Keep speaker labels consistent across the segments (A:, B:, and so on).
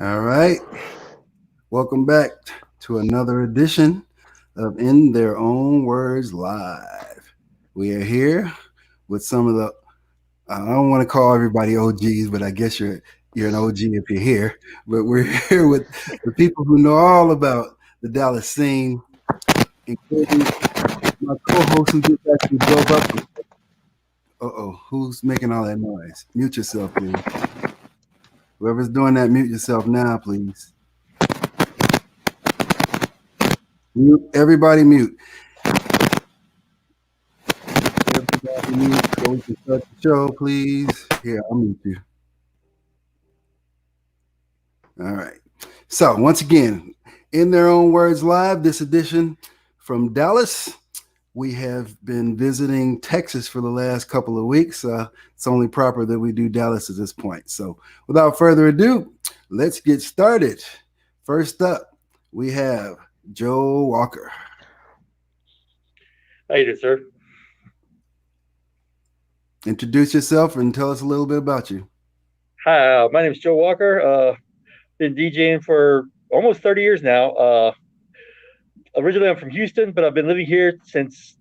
A: All right. Welcome back to another edition of In Their Own Words Live. We are here with some of the I don't want to call everybody OGs, but I guess you're an OG if you're here. But we're here with the people who know all about the Dallas scene, including my co-host who just actually drove up. Uh-oh, who's making all that noise? Mute yourself, please. Whoever's doing that, mute yourself now, please. Mute. Everybody mute. Everybody mute so we can start the show, please. Here, I'll mute you. All right. So, once again, In Their Own Words Live, this edition from Dallas. We have been visiting Texas for the last couple of weeks. It's only proper that we do Dallas at this point. So, without further ado, let's get started. First up, we have Joe Walker.
B: How you doing, sir?
A: Introduce yourself and tell us a little bit about you.
B: Hi, my name is Joe Walker. Been DJing for almost 30 years now. Originally, I'm from Houston, but I've been living here since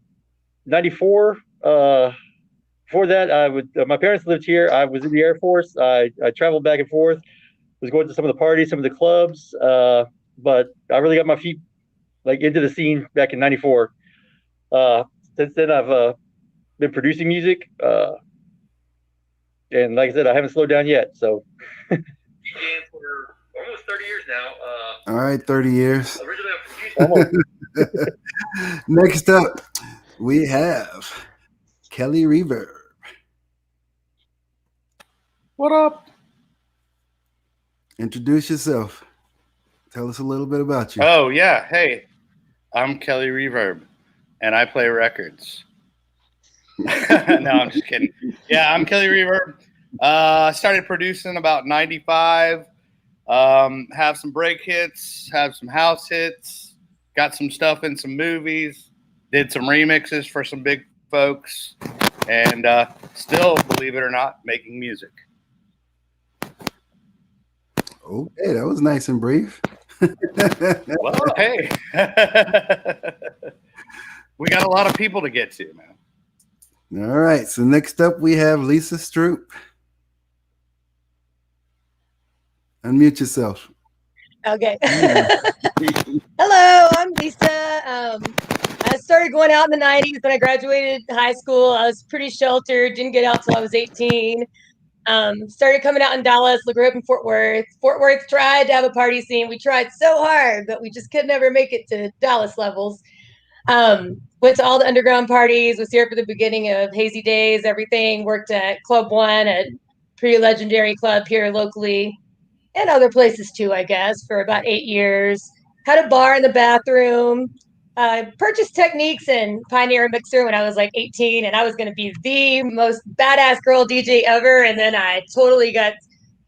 B: '94. Before that, my parents lived here. I was in the Air Force. I traveled back and forth. Was going to some of the parties, some of the clubs, but I really got my feet into the scene back in '94. Since then, I've been producing music, and like I said, I haven't slowed down yet. So, DJing for almost 30 years now.
A: All right, 30 years.
B: Originally, I'm from Houston.
A: Next up, we have Kelly Reverb.
C: What up?
A: Introduce yourself. Tell us a little bit about you.
C: Oh, yeah. Hey, I'm Kelly Reverb, and I play records. No, I'm just kidding. Yeah, I'm Kelly Reverb. I started producing about 95. Have some break hits, have some house hits, got some stuff in some movies, did some remixes for some big folks, and still, believe it or not, making music.
A: Okay, that was nice and brief.
C: Well, hey. We got a lot of people to get to, man.
A: All right, so next up we have Lisa Stroop. Unmute yourself.
D: Okay. Hello, I'm Lisa. I started going out in the 90s when I graduated high school. I was pretty sheltered, didn't get out till I was 18. Started coming out in Dallas, grew up in Fort Worth. Fort Worth tried to have a party scene. We tried so hard, but we just could never make it to Dallas levels. Went to all the underground parties, was here for the beginning of Hazy Days, everything. Worked at Club One, a pretty legendary club here locally, and other places too, I guess, for about 8 years. Had a bar in the bathroom. Purchased Techniques and Pioneer Mixer when I was like 18, and I was going to be the most badass girl DJ ever. And then I totally got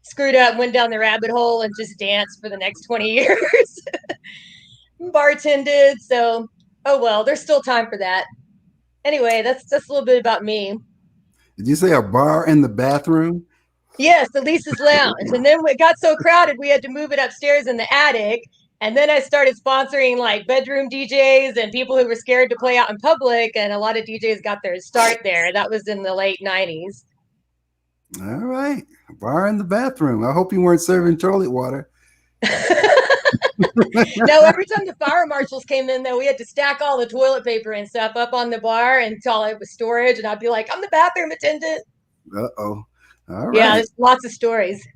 D: screwed up, went down the rabbit hole, and just danced for the next 20 years. Bartended. So, oh well, there's still time for that. Anyway, that's just a little bit about me.
A: Did you say a bar in the bathroom?
D: Yes, the Lisa's Lounge. And then it got so crowded, we had to move it upstairs in the attic. And then I started sponsoring like bedroom DJs and people who were scared to play out in public. And a lot of DJs got their start there. That was in the late 90s.
A: All right. A bar in the bathroom. I hope you weren't serving toilet water.
D: No, every time the fire marshals came in, though, we had to stack all the toilet paper and stuff up on the bar until it was storage. And I'd be like, I'm the bathroom attendant.
A: Uh-oh. All right.
D: Yeah, there's lots of stories.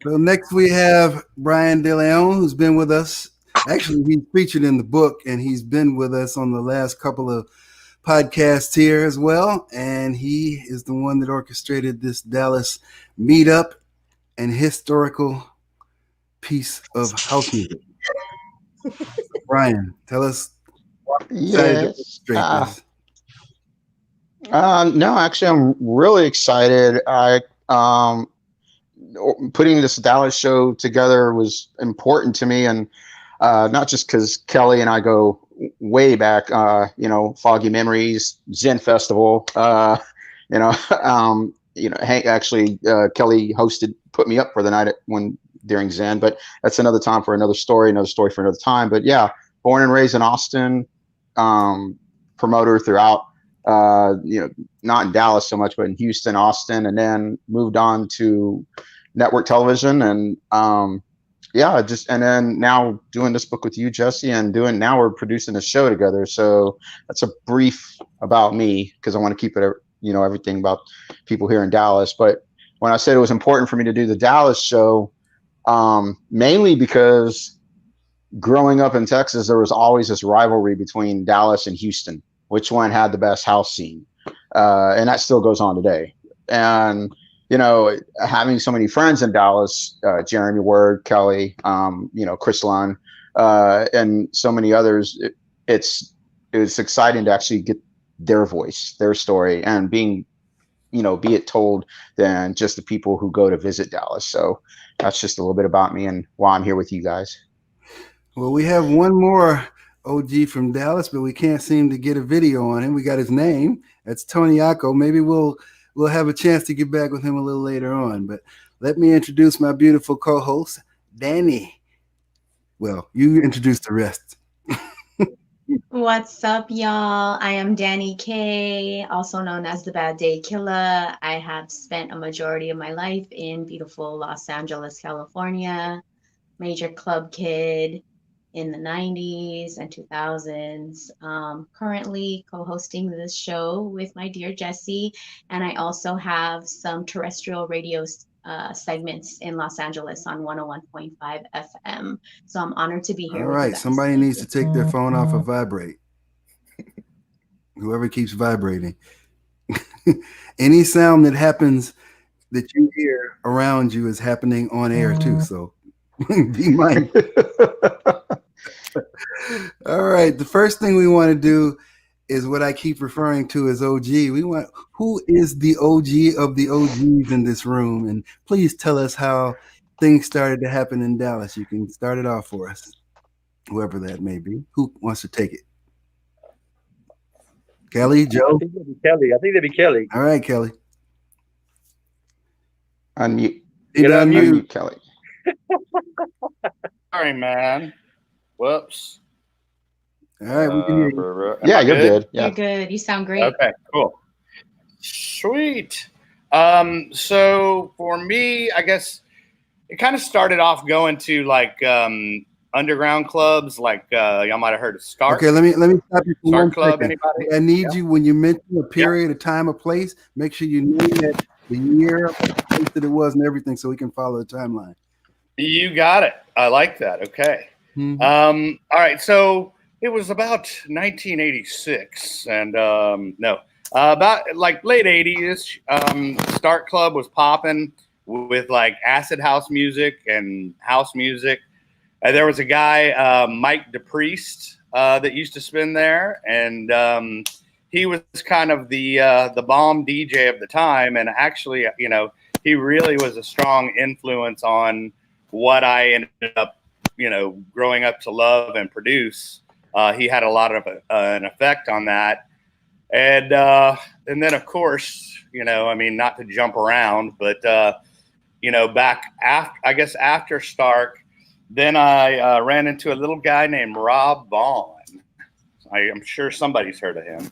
A: So next we have Brian DeLeon, who's been with us. Actually, he's featured in the book, and he's been with us on the last couple of podcasts here as well. And he is the one that orchestrated this Dallas meetup and historical piece of house music. Brian, tell us.
E: Yes. No, actually, I'm really excited. Putting this Dallas show together was important to me, and not just because Kelly and I go way back. Foggy Memories, Zen Festival. Hank actually Kelly put me up for the night when during Zen, but that's another time for another story for another time. But yeah, born and raised in Austin, promoter throughout, not in Dallas so much, but in Houston, Austin, and then moved on to network television. And and then now doing this book with you, Jesse, and now we're producing a show together. So that's a brief about me, because I want to keep it, everything about people here in Dallas. But when I said it was important for me to do the Dallas show, mainly because growing up in Texas, there was always this rivalry between Dallas and Houston, which one had the best house scene. And that still goes on today. And, having so many friends in Dallas, Jeremy Word, Kelly, Chris Lunn, and so many others, it's exciting to actually get their voice, their story, and be it told than just the people who go to visit Dallas. So that's just a little bit about me and why I'm here with you guys.
A: Well, we have one more OG from Dallas, but we can't seem to get a video on him. We got his name. That's Tony Acco. Maybe we'll have a chance to get back with him a little later on. But let me introduce my beautiful co-host, Danny. Well, you introduce the rest.
F: What's up, y'all? I am Danny K, also known as the Bad Day Killer. I have spent a majority of my life in beautiful Los Angeles, California. Major club kid in the 90s and 2000s. Currently co-hosting this show with my dear Jesse, and I also have some terrestrial radio segments in Los Angeles on 101.5 FM. So I'm honored to be here.
A: All right, somebody needs to take their phone off of vibrate. Whoever keeps vibrating. Any sound that happens that you hear around you is happening on air too. So be mindful. All right. The first thing we want to do is what I keep referring to as OG. Who is the OG of the OGs in this room? And please tell us how things started to happen in Dallas. You can start it off for us, whoever that may be. Who wants to take it? Kelly, Joe?
B: I think that'd be Kelly.
A: All right, Kelly.
E: Unmute.
A: Unmute,
E: Kelly.
C: Sorry, man. Whoops.
A: All right, we can hear you.
E: Yeah, you're good. Yeah.
F: You're good. You sound great.
C: Okay, cool. Sweet. So for me, I guess it kind of started off going to like underground clubs, like y'all might have heard of Stark.
A: Okay, let me stop you for
C: Stark
A: one
C: Club,
A: second.
C: anybody?
A: I need you, when you mention a period, a time, a place, make sure you name it, the year, the place that it was, and everything, so we can follow the timeline.
C: You got it. I like that. Okay.
A: Mm-hmm.
C: All right. So it was about 1986, and about like late 80s. Start Club was popping with like acid house music and house music. There was a guy, Mike DePriest, that used to spin there, and he was kind of the bomb DJ of the time. And actually, he really was a strong influence on what I ended up, growing up to love and produce. He had a lot of an effect on that. And then, of course, not to jump around, but, back after Stark, then I ran into a little guy named Rob Vaughn. I am sure somebody's heard of him.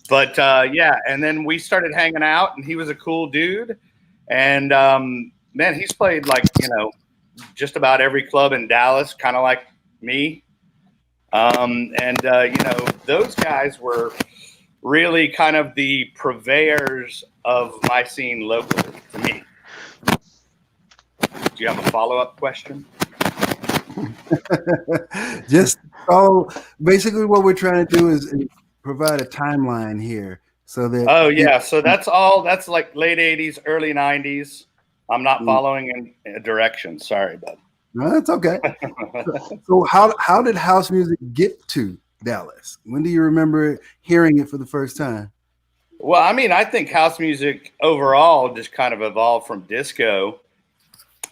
C: But, and then we started hanging out, and he was a cool dude. And, man, he's played like, just about every club in Dallas, kind of like me. Those guys were really kind of the purveyors of my scene locally to me. Do you have a follow-up question?
A: Just basically what we're trying to do is provide a timeline here so that
C: so that's like late 80s, early 90s. I'm not following in direction. Sorry, bud.
A: No, that's okay. So how did house music get to Dallas? When do you remember hearing it for the first time?
C: Well, I think house music overall just kind of evolved from disco.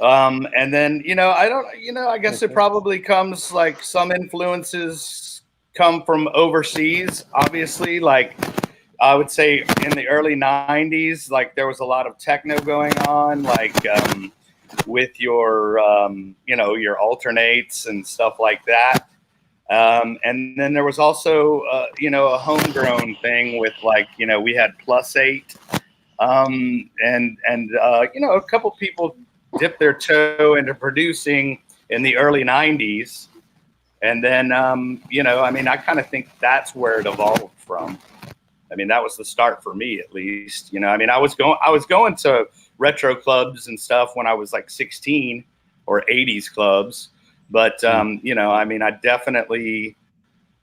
C: And then, I guess it probably comes like some influences come from overseas, obviously. Like I would say in the early 90s, like there was a lot of techno going on. Like with your your alternates and stuff like that. And then there was also a homegrown thing with we had +8, and a couple people dipped their toe into producing in the early 90s. And then, I kind of think that's where it evolved from. I mean, that was the start for me, at least. I was going to retro clubs and stuff when I was like 16, or 80s clubs. But, I definitely,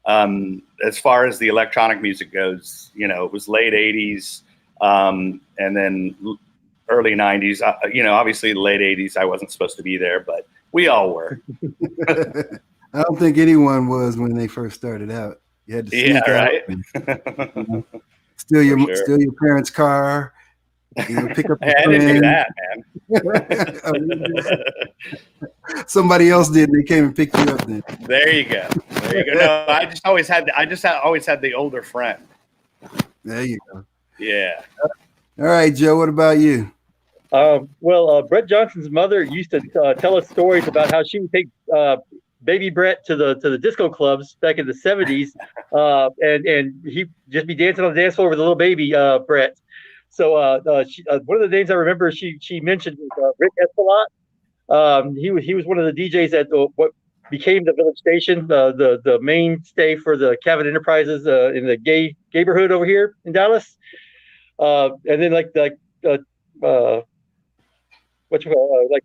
C: as far as the electronic music goes, it was late 80s, and then early 90s. Obviously the late 80s, I wasn't supposed to be there, but we all were.
A: I don't think anyone was when they first started out. You had to sneak out and, steal your parents' car, pick up your
C: I didn't do that,
A: man. Somebody else did. They came and picked you up then.
C: There you go. No, I just always had the older friend.
A: There you go.
C: Yeah.
A: All right, Joe, what about you?
B: Brett Johnson's mother used to tell us stories about how she would take baby Brett to the disco clubs back in the 70s, and he'd just be dancing on the dance floor with a little baby Brett. So one of the names I remember she mentioned was Rick Espelot. He was one of the DJs at what became the Village Station, the mainstay for the Cabot Enterprises in the gay neighborhood over here in Dallas. And then like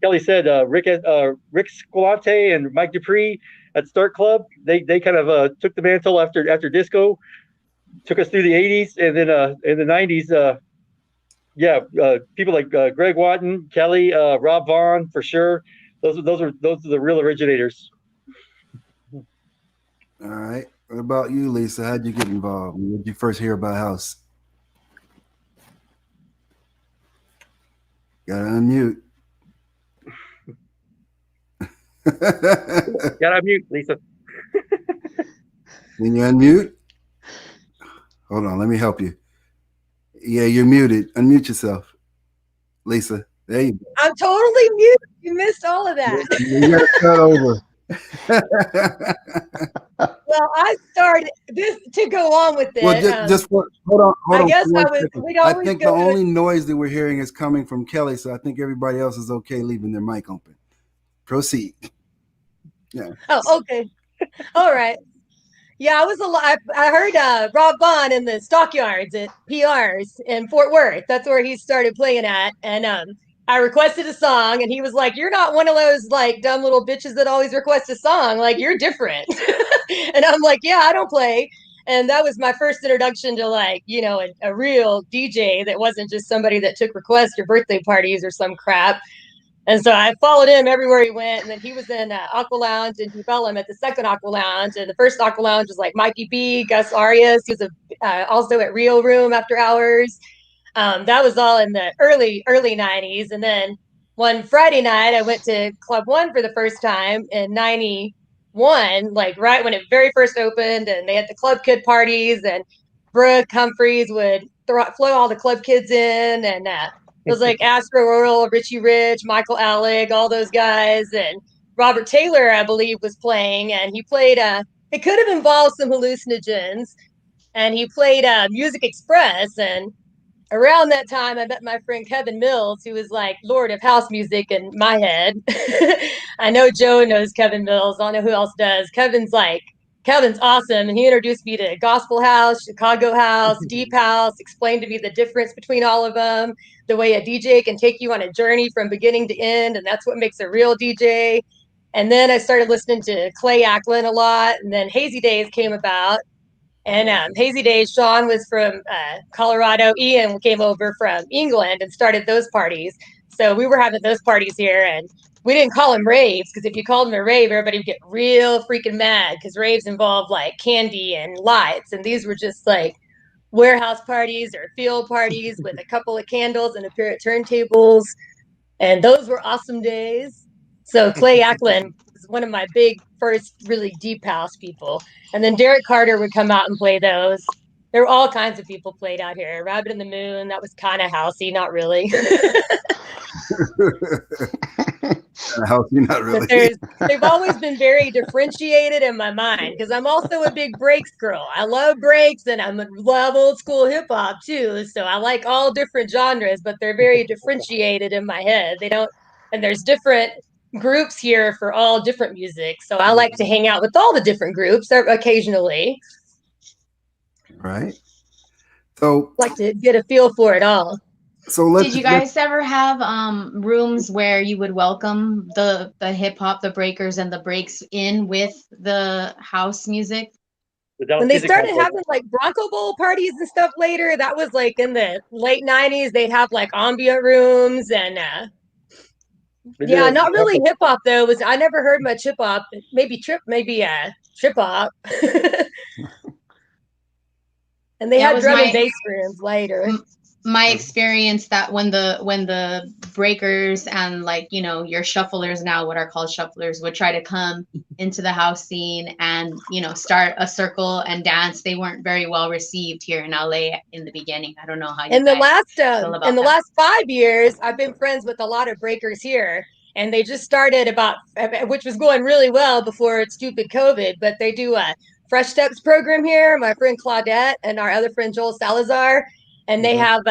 B: Kelly said, Rick Squilante and Mike Dupree at Start Club, they kind of took the mantle after disco, took us through the 80s, and then in the 90s, people like Greg Watton, Kelly, Rob Vaughn, for sure. Those are the real originators.
A: All right. What about you, Lisa? How'd you get involved? When did you first hear about house? Gotta unmute.
B: Gotta unmute, Lisa.
A: Can you unmute? Hold on, let me help you. Yeah, you're muted. Unmute yourself, Lisa. There you go.
D: I'm totally muted. You missed all of that.
A: You gotta start over.
D: Well, I started this to go on with it.
A: Well, hold on.
D: I guess
A: I think the only noise that we're hearing is coming from Kelly, so I think everybody else is okay leaving their mic open. Proceed. Yeah.
D: Oh, okay. All right. Yeah, I heard Rob Vaughn in the Stockyards at PR's in Fort Worth. That's where he started playing at. And I requested a song, and he was like, "You're not one of those like dumb little bitches that always request a song. Like, you're different." And I'm like, "Yeah, I don't play." And that was my first introduction to a real DJ that wasn't just somebody that took requests or birthday parties or some crap. And so I followed him everywhere he went. And then he was in Aqua Lounge in Bellum at the second Aqua Lounge. And the first Aqua Lounge was like Mikey B, Gus Arias. He was also at Rio Room after hours. That was all in the early 90s. And then one Friday night, I went to Club One for the first time in 91, like right when it very first opened. And they had the Club Kid parties. And Brooke Humphreys would flow all the Club Kids in. And it was like Astro Oral, Richie Rich, Michael Alec, all those guys. And Robert Taylor, I believe, was playing. And he played, it could have involved some hallucinogens. And he played Music Express. And around that time, I met my friend Kevin Mills, who was like Lord of House Music in my head. I know Joe knows Kevin Mills. I don't know who else does. Kevin's awesome. And he introduced me to Gospel House, Chicago House, Deep House, explained to me the difference between all of them, the way a DJ can take you on a journey from beginning to end. And that's what makes a real DJ. And then I started listening to Clay Acklin a lot. And then Hazy Days came about. And Hazy Days, Sean was from Colorado. Ian came over from England and started those parties. So we were having those parties here, and we didn't call them raves, because if you called them a rave, everybody would get real freaking mad, because raves involve like candy and lights. And these were just like warehouse parties or field parties with a couple of candles and a pair of turntables. And those were awesome days. So Clay Acklin was one of my big first really deep house people. And then Derek Carter would come out and play those. There were all kinds of people played out here. Rabbit in the Moon, that was kind of housey, not really.
A: House, you're not really.
D: But they've always been very differentiated in my mind because I'm also a big breaks girl. I love breaks and I love old school hip hop too. So I like all different genres, but they're very differentiated in my head. They don't, and there's different groups here for all different music. So I like to hang out with all the different groups occasionally.
A: Right. So
D: Like to get a feel for it all.
A: So
F: did you guys ever have rooms where you would welcome the hip hop, the breakers, and the breaks in with the house music?
D: When they started having like Bronco Bowl parties and stuff later, that was like in the late 90s. They'd have like ambient rooms and yeah, not really hip hop though. I never heard much hip hop. Maybe trip hop. And they had drum and bass rooms later.
F: My experience that when the breakers and like, you know, your shufflers now, what are called shufflers, would try to come into the house scene and, you know, start a circle and dance, they weren't very well received here in LA in the beginning. I don't know how you
D: in the last 5 years, I've been friends with a lot of breakers here, and they just started which was going really well before stupid COVID, but they do a Fresh Steps program here. My friend Claudette and our other friend Joel Salazar. And they have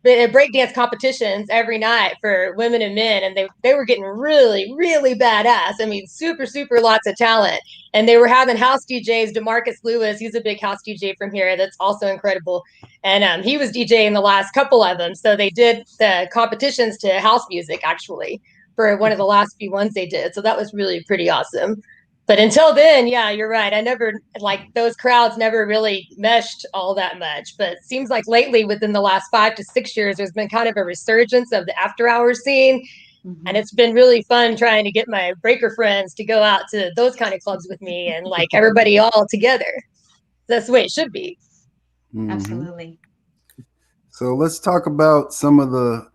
D: breakdance competitions every night for women and men. And they were getting really, really badass. I mean, super, super lots of talent. And they were having house DJs. DeMarcus Lewis, he's a big house DJ from here. That's also incredible. And he was DJing the last couple of them. So they did the competitions to house music, actually, for one of the last few ones they did. So that was really pretty awesome. But until then, yeah, you're right. I never, like, those crowds never really meshed all that much. But it seems like lately, within the last 5 to 6 years, there's been kind of a resurgence of the after hours scene. Mm-hmm. And it's been really fun trying to get my breaker friends to go out to those kind of clubs with me and like everybody all together. That's the way it should be.
F: Mm-hmm. Absolutely.
A: So let's talk about some of the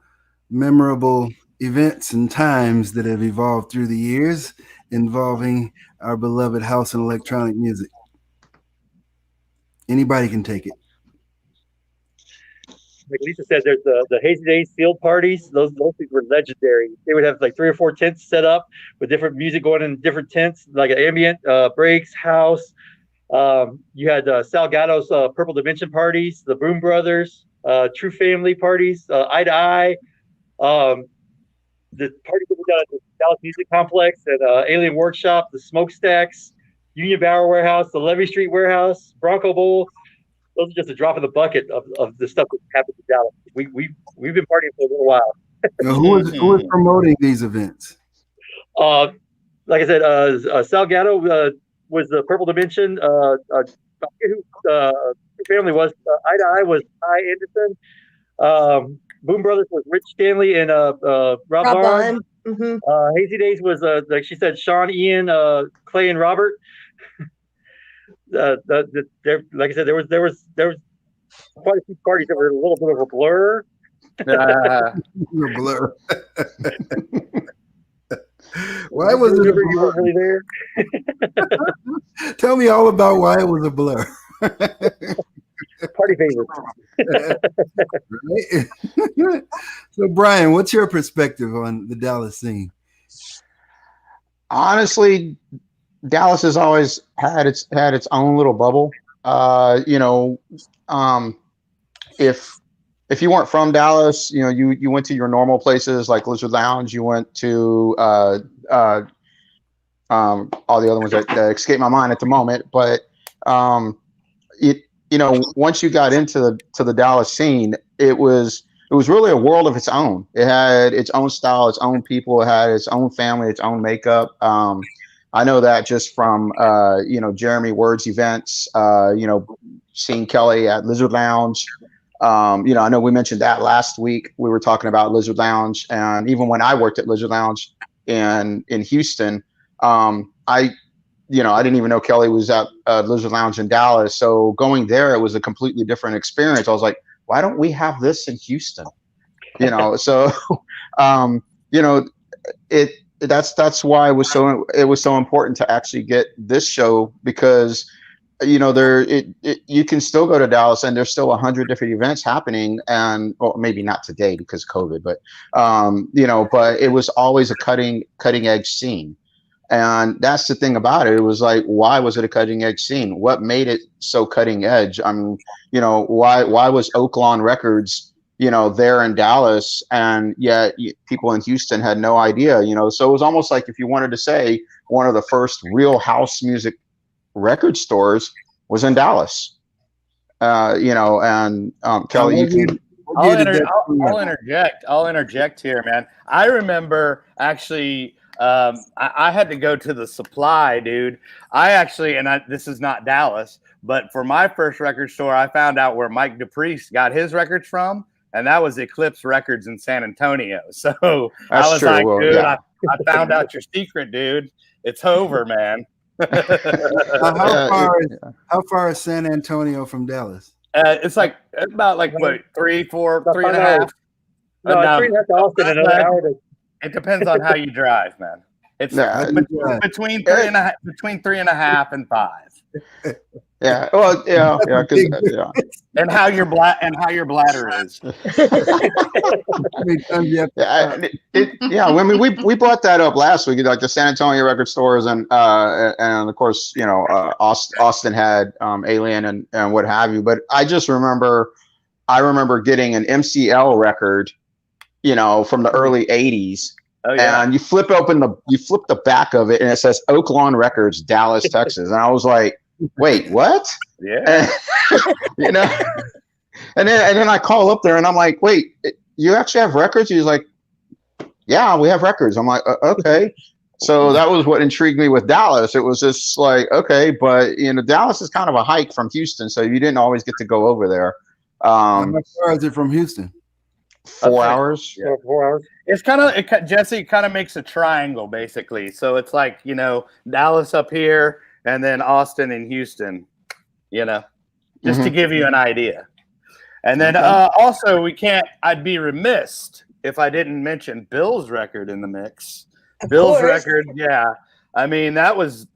A: memorable events and times that have evolved through the years involving our beloved house and electronic music. Anybody can take it.
B: Like Lisa said, there's the Hazy Days field parties. Those things were legendary. They would have like 3 or 4 tents set up with different music going in different tents, like ambient, breaks, house. You had Salgato's Purple Dimension parties, the Boom Brothers, True Family parties, Eye to Eye. The parties that we got at the Dallas Music Complex and Alien Workshop, the Smokestacks, Union Bower Warehouse, the Levy Street Warehouse, Bronco Bowl. Those are just a drop in the bucket of the stuff that happened in Dallas. We've been partying for a little while.
A: Now, who is promoting these events?
B: Like I said, Salgado was the Purple Dimension. I forget who the family was. Eye to Eye was Ty Anderson. Boom Brothers was Rich Stanley and Rob Vaughn. Mm-hmm. Hazy Days was like she said, Sean, Ian, Clay, and Robert. Like I said, there was quite a few parties that were a little bit of a blur.
A: A blur. Why was it? You weren't really there. Tell me all about why it was a blur.
B: Party favorites.
A: Right? So, Brian, what's your perspective on the Dallas scene?
E: Honestly, Dallas has always had its own little bubble. You know, if you weren't from Dallas, you know, you went to your normal places like Lizard Lounge. You went to all the other ones that escape my mind at the moment. But you know, once you got into the Dallas scene, it was really a world of its own. It had its own style, its own people, it had its own family, its own makeup. I know that just from you know, Jeremy Word's events, you know, seeing Kelly at Lizard Lounge. You know, I know we mentioned that last week. We were talking about Lizard Lounge, and even when I worked at Lizard Lounge in Houston, I didn't even know Kelly was at Lizard Lounge in Dallas. So going there, it was a completely different experience. I was like, why don't we have this in Houston? You know, so you know, that's why it was so important to actually get this show, because you can still go to Dallas and there's still 100 different events happening, and well, maybe not today because of COVID, but but it was always a cutting edge scene. And that's the thing about it. It was like, why was it a cutting edge scene? What made it so cutting edge? I mean, why was Oaklawn Records, there in Dallas, and yet people in Houston had no idea, So it was almost like if you wanted to say one of the first real house music record stores was in Dallas. And Kelly, you can.
C: I'll interject here, man. I remember actually. I had to go to the Supply, dude. This is not Dallas, but for my first record store, I found out where Mike DePriest got his records from, and that was Eclipse Records in San Antonio. So
E: That's
C: I was
E: true.
C: like,
E: Well,
C: dude,
E: yeah.
C: I found out your secret, dude. It's over, man.
A: How far is San Antonio from Dallas?
C: It's like about what, 3, 4, 3.5.
B: No, 3.5 to Austin and another hour to.
C: It depends on how you drive, man. It's between 3.5 and 5.
E: Yeah. Well, yeah.
C: And how your bladder is.
E: I mean, we brought that up last week, like the San Antonio record stores, and of course, Austin had Alien and what have you. But I remember getting an MCL record, from the early 80s.
C: Oh, yeah.
E: And you flip the back of it and it says Oaklawn Records, Dallas, Texas. And I was like, wait, what?
C: Yeah.
E: And, and then I call up there and I'm like, wait, you actually have records? He's like, yeah, we have records. I'm like, okay. So that was what intrigued me with Dallas. It was just like, okay, but Dallas is kind of a hike from Houston, so you didn't always get to go over there.
A: How far is it from Houston?
E: 4 hours.
B: Yeah, 4 hours.
C: It's Jesse kind of makes a triangle basically. So it's like, Dallas up here and then Austin and Houston, just to give you an idea. And then also I'd be remiss if I didn't mention Bill's record in the mix. Bill's record. Yeah. I mean, that was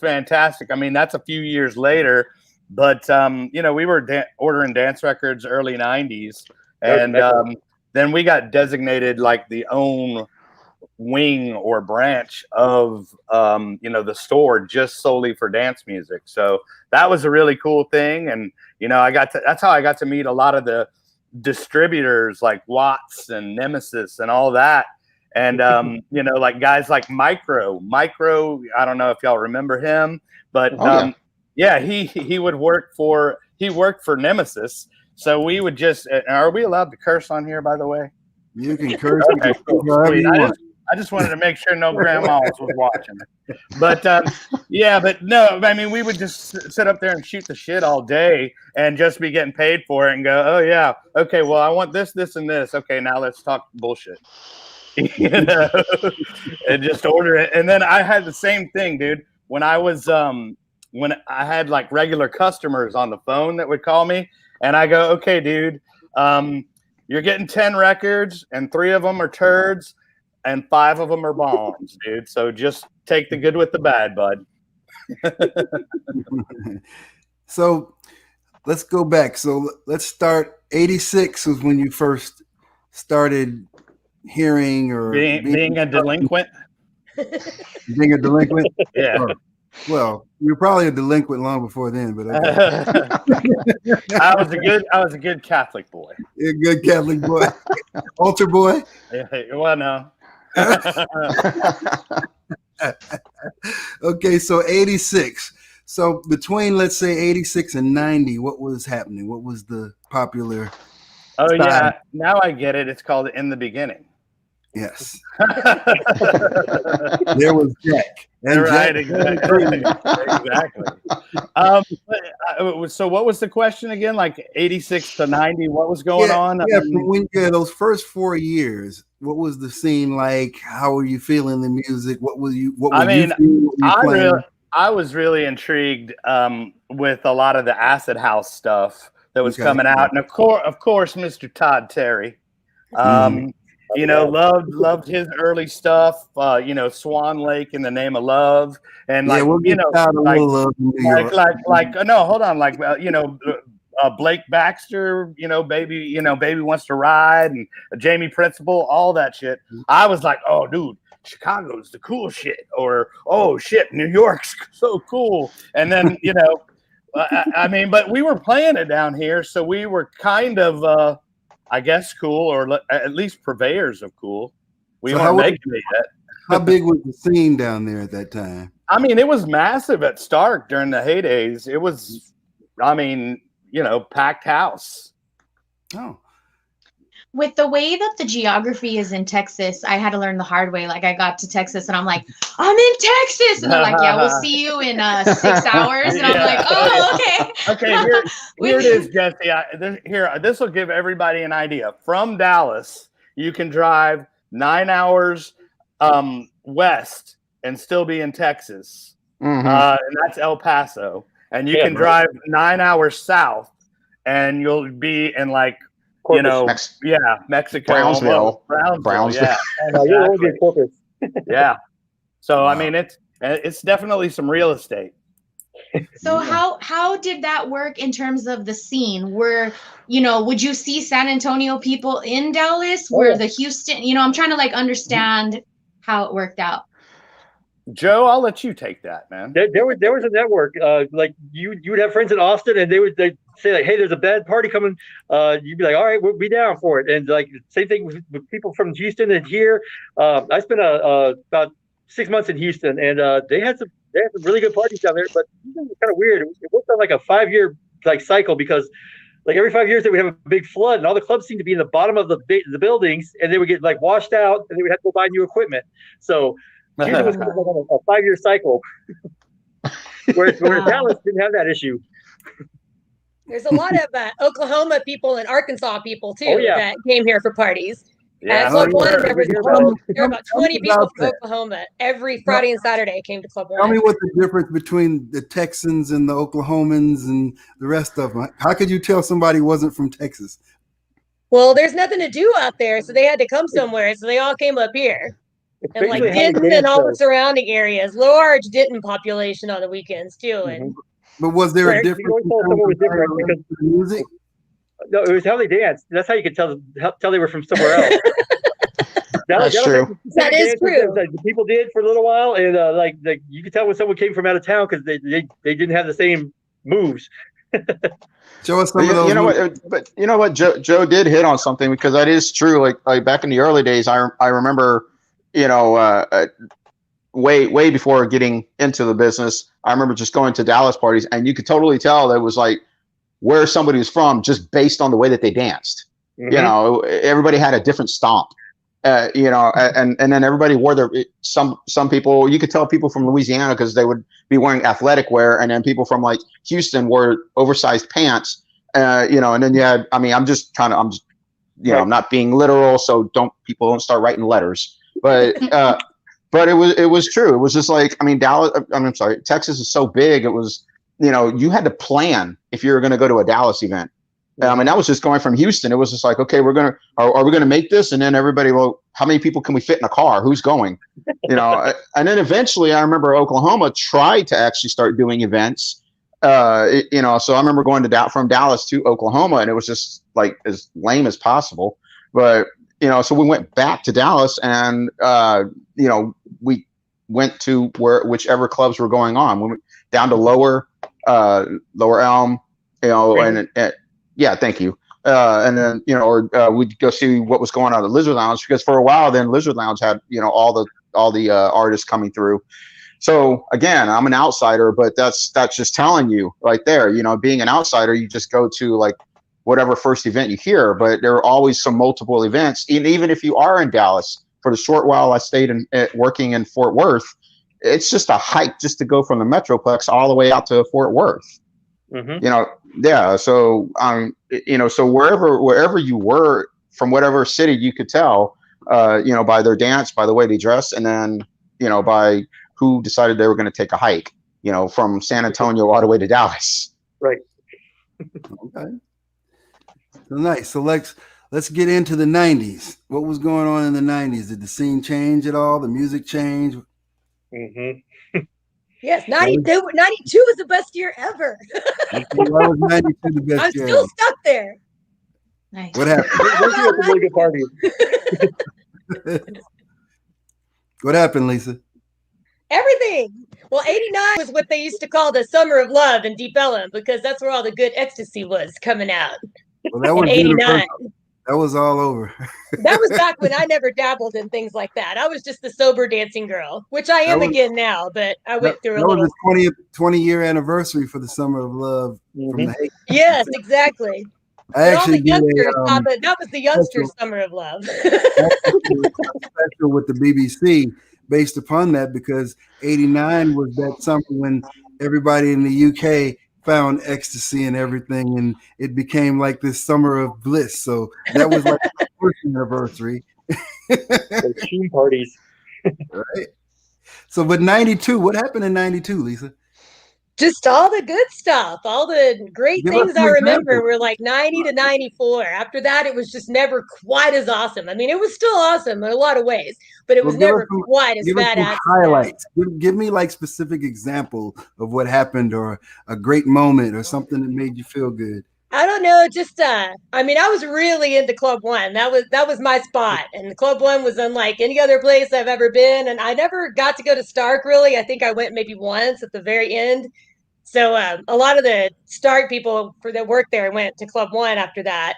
C: fantastic. I mean, that's a few years later, but we were ordering dance records early 90s. And then we got designated like the own wing or branch of the store just solely for dance music. So that was a really cool thing. And that's how I got to meet a lot of the distributors like Watts and Nemesis and all that. And like guys like Micro, I don't know if y'all remember him, but he worked for Nemesis. So we would just, are we allowed to curse on here, by the way?
A: You can curse.
C: Okay, cool. Sweet. I just wanted to make sure no grandmas was watching. But but no, I mean, we would just sit up there and shoot the shit all day and just be getting paid for it and go, oh yeah, okay, well, I want this, this, and this. Okay, now let's talk bullshit. And just order it. And then I had the same thing, dude. When I was when I had like regular customers on the phone that would call me. And I go, okay, dude, you're getting 10 records and 3 of them are turds and 5 of them are bombs, dude. So just take the good with the bad, bud.
A: So let's go back. So let's start. 86 was when you first started hearing or
C: being a delinquent.
A: Being a delinquent?
C: Yeah.
A: Well, you're probably a delinquent long before then, but okay.
C: I was a good Catholic boy.
A: You're a good Catholic boy. Altar boy?
C: Yeah, well, no.
A: Okay, so 86. So between, let's say, 86 and 90, what was happening? What was the popular
C: Oh,
A: style?
C: yeah. Now I get it. It's called In the Beginning.
A: Yes. There was Jack. And
C: Right,
A: Jack
C: exactly. So what was the question again? Like 86 to 90, what was going on?
A: Yeah, from when those first 4 years, what was the scene like? How were you feeling the music? What was you feeling?
C: I was really intrigued with a lot of the acid house stuff that was coming out. And of course, Mr. Todd Terry. You know, loved his early stuff. You know, Swan Lake, In the Name of Love, and like
A: we'll
C: you
A: get
C: know,
A: out a
C: like
A: little love in New York.
C: no, hold on, like you know. Blake Baxter, you know, baby wants to ride, and Jamie Principle, all that shit. I was like, oh, dude, Chicago's the cool shit, or oh shit, New York's so cool. And then you know, I mean, but we were playing it down here, so we were kind of, I guess, cool, or at least purveyors of cool. We weren't making it yet.
A: How big was the scene down there at that time?
C: I mean, it was massive at Stark during the heydays. It was, I mean, you know, packed house.
A: Oh.
F: With the way that the geography is in Texas, I had to learn the hard way. Like I got to Texas and I'm like, I'm in Texas. And they're like, yeah, we'll see you in 6 hours. And I'm like, oh, okay.
C: Okay, here it is, Jesse. This will give everybody an idea. From Dallas, you can drive 9 hours west and still be in Texas.
E: Mm-hmm.
C: And that's El Paso. And you can drive 9 hours south and you'll be in like, you know, Mexico.
E: Brownsville.
C: Yeah.
B: Exactly.
C: Yeah. So,
A: wow.
C: I mean, it's definitely some real estate.
F: So how did that work in terms of the scene? Where, you know, would you see San Antonio people in Dallas? Where the Houston, you know, I'm trying to like understand how it worked out.
C: Joe, I'll let you take that, man.
B: There was a network. Like you would have friends in Austin, and they'd say like, "Hey, there's a bad party coming." You'd be like, "All right, we'll be down for it." And like same thing with people from Houston and here. I spent about 6 months in Houston, and they had some really good parties down there. But it was kind of weird. It worked on like a 5-year like cycle because like every 5 years they would have a big flood, and all the clubs seemed to be in the bottom of the buildings, and they would get like washed out, and they would have to go buy new equipment. So Houston was kind of like a 5-year cycle, whereas Dallas didn't have that issue.
D: There's a lot of Oklahoma people and Arkansas people too that came here for parties. At Club One, there were about 20 people from Oklahoma. Every Friday and Saturday came to Club One.
A: Tell me what the difference between the Texans and the Oklahomans and the rest of them. How could you tell somebody wasn't from Texas?
D: Well, there's nothing to do out there, so they had to come somewhere. So they all came up here. And like Denton and all the surrounding areas, large Denton population on the weekends too. And
A: but was there a difference?
B: Music? No, it was how they danced. That's how you could tell they were from somewhere else.
E: That's true.
D: That is true.
B: The people did for a little while, and like you could tell when someone came from out of town because they didn't have the same moves.
A: Show us some of those.
E: You know what? But you know what? Joe did hit on something because that is true. Like back in the early days, I remember. You know, way before getting into the business, I remember just going to Dallas parties, and you could totally tell that it was like where somebody was from just based on the way that they danced. Mm-hmm. You know, everybody had a different stomp. You know, and then everybody wore their some people. You could tell people from Louisiana because they would be wearing athletic wear, and then people from like Houston wore oversized pants. You know, and then you had. I mean, I'm you know, I'm not being literal, so people don't start writing letters. But it was true. It was just like, I mean, Texas is so big. It was, you know, you had to plan if you were going to go to a Dallas event. I mean, that was just going from Houston. It was just like, okay, are we going to make this? And then everybody, well, how many people can we fit in a car? Who's going? You know, and then eventually I remember Oklahoma tried to actually start doing events. You know, so I remember going from Dallas to Oklahoma, and it was just like as lame as possible. But you know, so we went back to Dallas, and you know, we went to whichever clubs were going on. We went down to Lower Elm, you know, and yeah, thank you. And then you know, or we'd go see what was going on at Lizard Lounge because for a while then Lizard Lounge had you know all the artists coming through. So again, I'm an outsider, but that's just telling you right there. You know, being an outsider, you just go to like whatever first event you hear, but there are always some multiple events. And even if you are in Dallas, for the short while I stayed working in Fort Worth, it's just a hike just to go from the Metroplex all the way out to Fort Worth. Mm-hmm. You know, yeah. So you know, so wherever you were from whatever city, you could tell, you know, by their dance, by the way they dress, and then you know by who decided they were going to take a hike. You know, from San Antonio all the way to Dallas.
B: Right.
A: Okay. Nice. So let's get into the 90s. What was going on in the 90s? Did the scene change at all? The music change?
B: Mm-hmm.
D: Yes, 92 was the best year ever.
A: That was 92 the best
D: I'm
A: year.
D: still stuck there.
F: Nice.
A: What happened?
B: Those are some really good parties.
A: What happened, Lisa?
D: Everything. Well, 89 was what they used to call the summer of love in Deep Ellum because that's where all the good ecstasy was coming out.
A: Well, that was
D: in 89.
A: universal. That was all over.
D: That was back when I never dabbled in things like that. I was just the sober dancing girl, which I am again now, but I went through a little.
A: That was the 20-year anniversary for the Summer of Love. From the Hate.
D: Yes, exactly.
A: I actually did
D: that was the youngsters' summer of love.
A: special with the BBC based upon that because 89 was that summer when everybody in the UK found ecstasy and everything, and it became like this summer of bliss. So that was like the first anniversary.
B: Team parties.
A: Right. So, but 92, what happened in 92, Lisa?
D: Just all the good stuff, all the great things I remember were like 90 to 94. After that, it was just never quite as awesome. I mean, it was still awesome in a lot of ways, but it was never quite as badass.
A: Highlights. Give me like specific example of what happened or a great moment or something that made you feel good.
D: I don't know, just I mean, I was really into Club One. That was my spot. And the Club One was unlike any other place I've ever been. And I never got to go to Stark really. I think I went maybe once at the very end. So a lot of the Stark people that worked there went to Club One after that.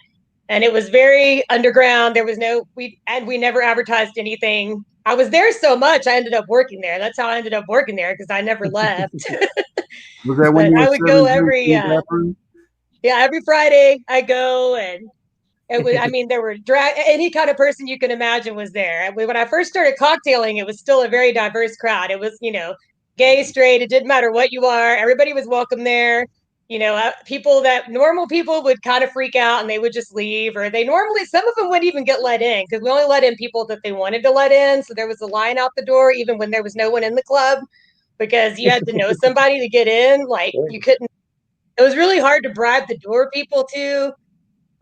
D: And it was very underground. There was we never advertised anything. I was there so much, I ended up working there. That's how I ended up working there because I never left.
A: Was that when
D: I would go every every Friday I go, and it was, I mean, there were any kind of person you can imagine was there. When I first started cocktailing, it was still a very diverse crowd. It was, gay, straight, it didn't matter what you are. Everybody was welcome there. Normal people would kind of freak out and they would just leave, or some of them wouldn't even get let in because we only let in people that they wanted to let in. So there was a line out the door, even when there was no one in the club, because you had to know somebody to get in. Like you couldn't. It was really hard to bribe the door people too.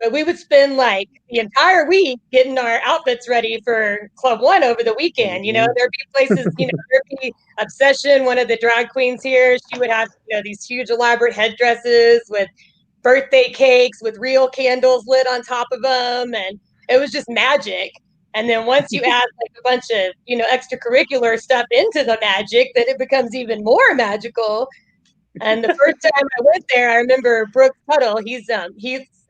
D: But we would spend like the entire week getting our outfits ready for Club One over the weekend. There'd be places, there'd be Obsession, one of the drag queens here. She would have, these huge elaborate headdresses with birthday cakes with real candles lit on top of them. And it was just magic. And then once you add like a bunch of, extracurricular stuff into the magic, then it becomes even more magical. And the first time I went there, I remember Brooks Tuttle. He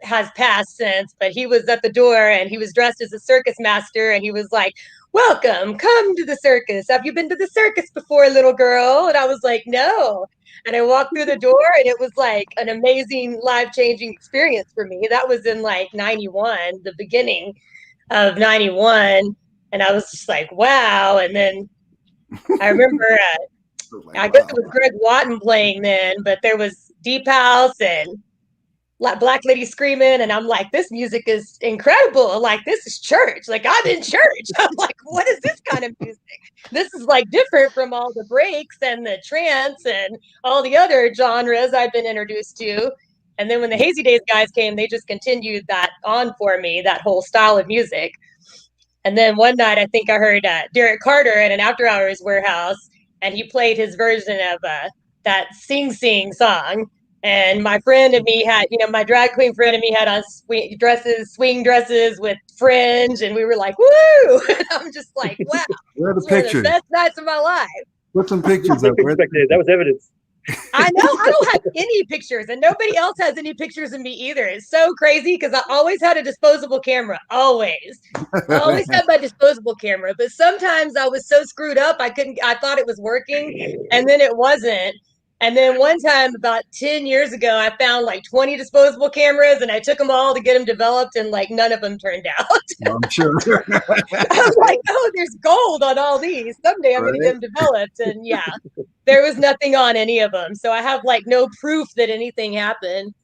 D: has passed since, but he was at the door and he was dressed as a circus master. And he was like, "Welcome, come to the circus. Have you been to the circus before, little girl?" And I was like, "No." And I walked through the door and it was like an amazing, life-changing experience for me. That was in like 91, the beginning of 91. And I was just like, wow. And then I remember I guess it was Greg Watton playing then, but there was Deep House and Black Lady Screaming, and I'm like, this music is incredible. Like, this is church. Like, I'm in church. I'm like, what is this kind of music? This is like different from all the breaks and the trance and all the other genres I've been introduced to. And then when the Hazy Days guys came, they just continued that on for me, that whole style of music. And then one night, I think I heard Derek Carter at an after hours warehouse, and he played his version of that Sing Sing song. And my friend and me had, my drag queen friend and me had on swing dresses with fringe, and we were like, woo! And I'm just like, wow.
A: Where are the pictures?
D: The best nights of my life.
A: Put some pictures up.
B: That was evidence.
D: I know. I don't have any pictures, and nobody else has any pictures of me either. It's so crazy because I always had a disposable camera. Always. I always had my disposable camera, but sometimes I was so screwed up I thought it was working, and then it wasn't. And then one time about 10 years ago, I found like 20 disposable cameras and I took them all to get them developed, and like none of them turned out.
A: I'm sure.
D: I was like, oh, there's gold on all these. Someday I'm going to get them developed. And yeah, there was nothing on any of them. So I have like no proof that anything happened.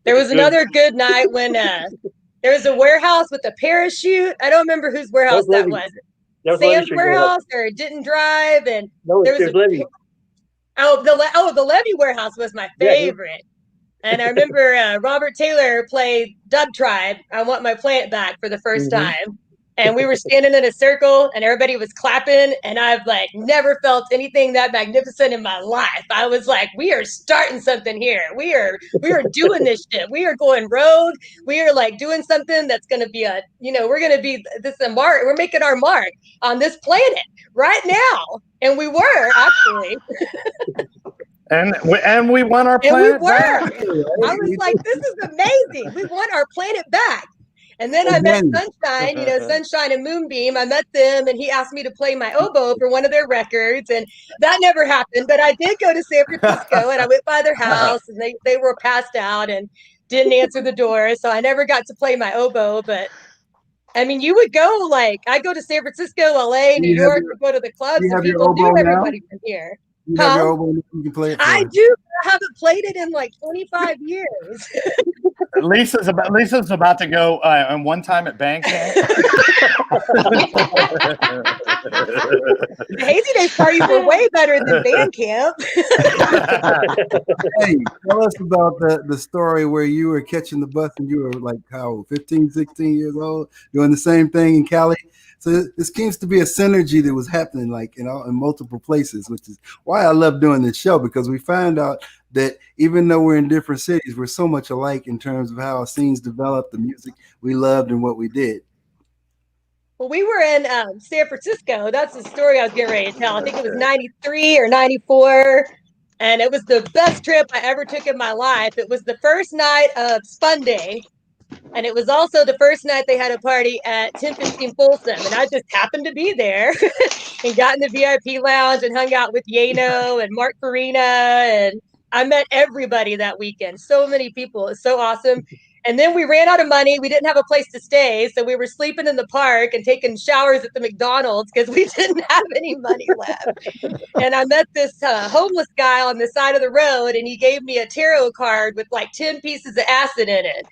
D: There was another good night when there was a warehouse with a parachute. I don't remember whose warehouse that was. Sam's warehouse or Didn't Drive. And
B: no, there was Levy.
D: The Levy warehouse was my favorite. And I remember Robert Taylor played Dub Tribe, I Want My Planet Back, for the 1st time. And we were standing in a circle and everybody was clapping. And I've like never felt anything that magnificent in my life. I was like, we are starting something here. We are doing this shit. We are going rogue. We are like doing something that's going to be we're going to be a mark. We're making our mark on this planet right now. And we were actually.
G: And we won our planet.
D: And we were. I was like, this is amazing. We won our planet back. And then I met Sunshine, Sunshine and Moonbeam. I met them and he asked me to play my oboe for one of their records. And that never happened. But I did go to San Francisco and I went by their house and they were passed out and didn't answer the door. So I never got to play my oboe. But I mean, you would go I'd go to San Francisco, LA, New York, go to the clubs and people knew everybody from here.
A: You have your oboe, you can play it.
D: I do. I haven't played it in like 25 years.
G: Lisa's about to go and one time at band camp.
D: The Hazy Days parties were way better than band camp.
A: Hey, tell us about the story where you were catching the bus and you were like, how, 15, 16 years old, doing the same thing in Cali. So this seems to be a synergy that was happening like in multiple places, which is why I love doing this show, because we find out that even though we're in different cities, we're so much alike in terms of how our scenes developed, the music we loved, and what we did.
D: Well, we were in San Francisco. That's the story I was getting ready to tell. I think it was 93 or 94. And it was the best trip I ever took in my life. It was the first night of Spun Day. And it was also the first night they had a party at 1015 Folsom. And I just happened to be there and got in the VIP lounge and hung out with Yano and Mark Farina. And I met everybody that weekend. So many people. It's so awesome. And then we ran out of money. We didn't have a place to stay. So we were sleeping in the park and taking showers at the McDonald's because we didn't have any money left. And I met this homeless guy on the side of the road and he gave me a tarot card with like 10 pieces of acid in it.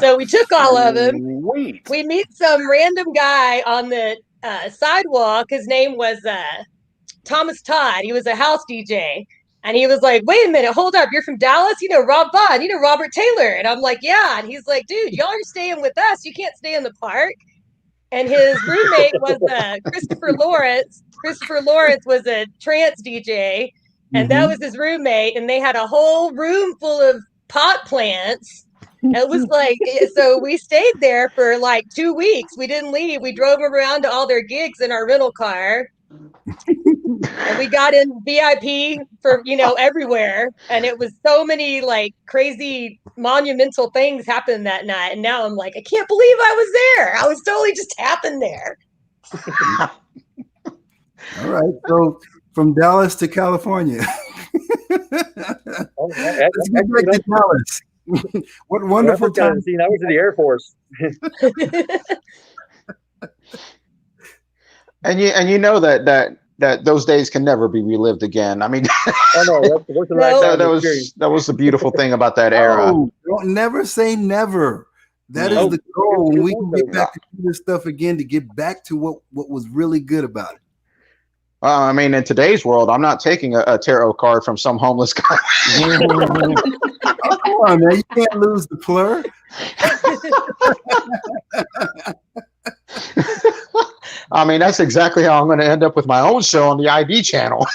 D: So we took all of them. We meet some random guy on the sidewalk. His name was Thomas Todd. He was a house DJ. And he was like, wait a minute, hold up. You're from Dallas? You know Rob Vaughn, you know Robert Taylor. And I'm like, yeah. And he's like, dude, y'all are staying with us. You can't stay in the park. And his roommate was Christopher Lawrence. Christopher Lawrence was a trance DJ. And that was his roommate. And they had a whole room full of pot plants. It was like, so we stayed there for like 2 weeks. We didn't leave. We drove around to all their gigs in our rental car. And we got in VIP for, everywhere. And it was so many like crazy monumental things happened that night. And now I'm like, I can't believe I was there. I was totally just happened there.
A: All right. So from Dallas to California. Let's get back to Dallas. What wonderful time.
B: I was in the Air Force.
E: And you know that those days can never be relived again. I mean, that was the beautiful thing about that era.
A: Oh, don't never say never. That is the goal. When we can get back to do this stuff again, to get back to what was really good about it.
E: I mean, in today's world, I'm not taking a tarot card from some homeless guy.
A: Oh, come on, man. You can't lose the plur.
E: I mean, that's exactly how I'm going to end up with my own show on the ID channel.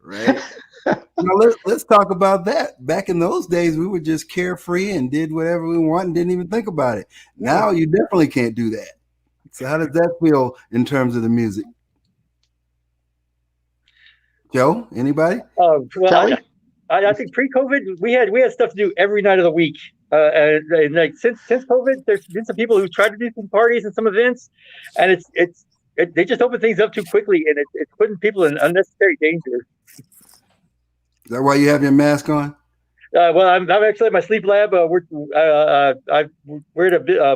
A: Right. Now, let's talk about that. Back in those days, we were just carefree and did whatever we want and didn't even think about it. Now you definitely can't do that. So how does that feel in terms of the music? Joe, anybody?
B: Well, I think pre-COVID, we had stuff to do every night of the week. And like since COVID, there's been some people who tried to do some parties and some events, and they just open things up too quickly, and it's putting people in unnecessary danger.
A: Is that why you have your mask on?
B: Well, I'm actually at my sleep lab. We're at a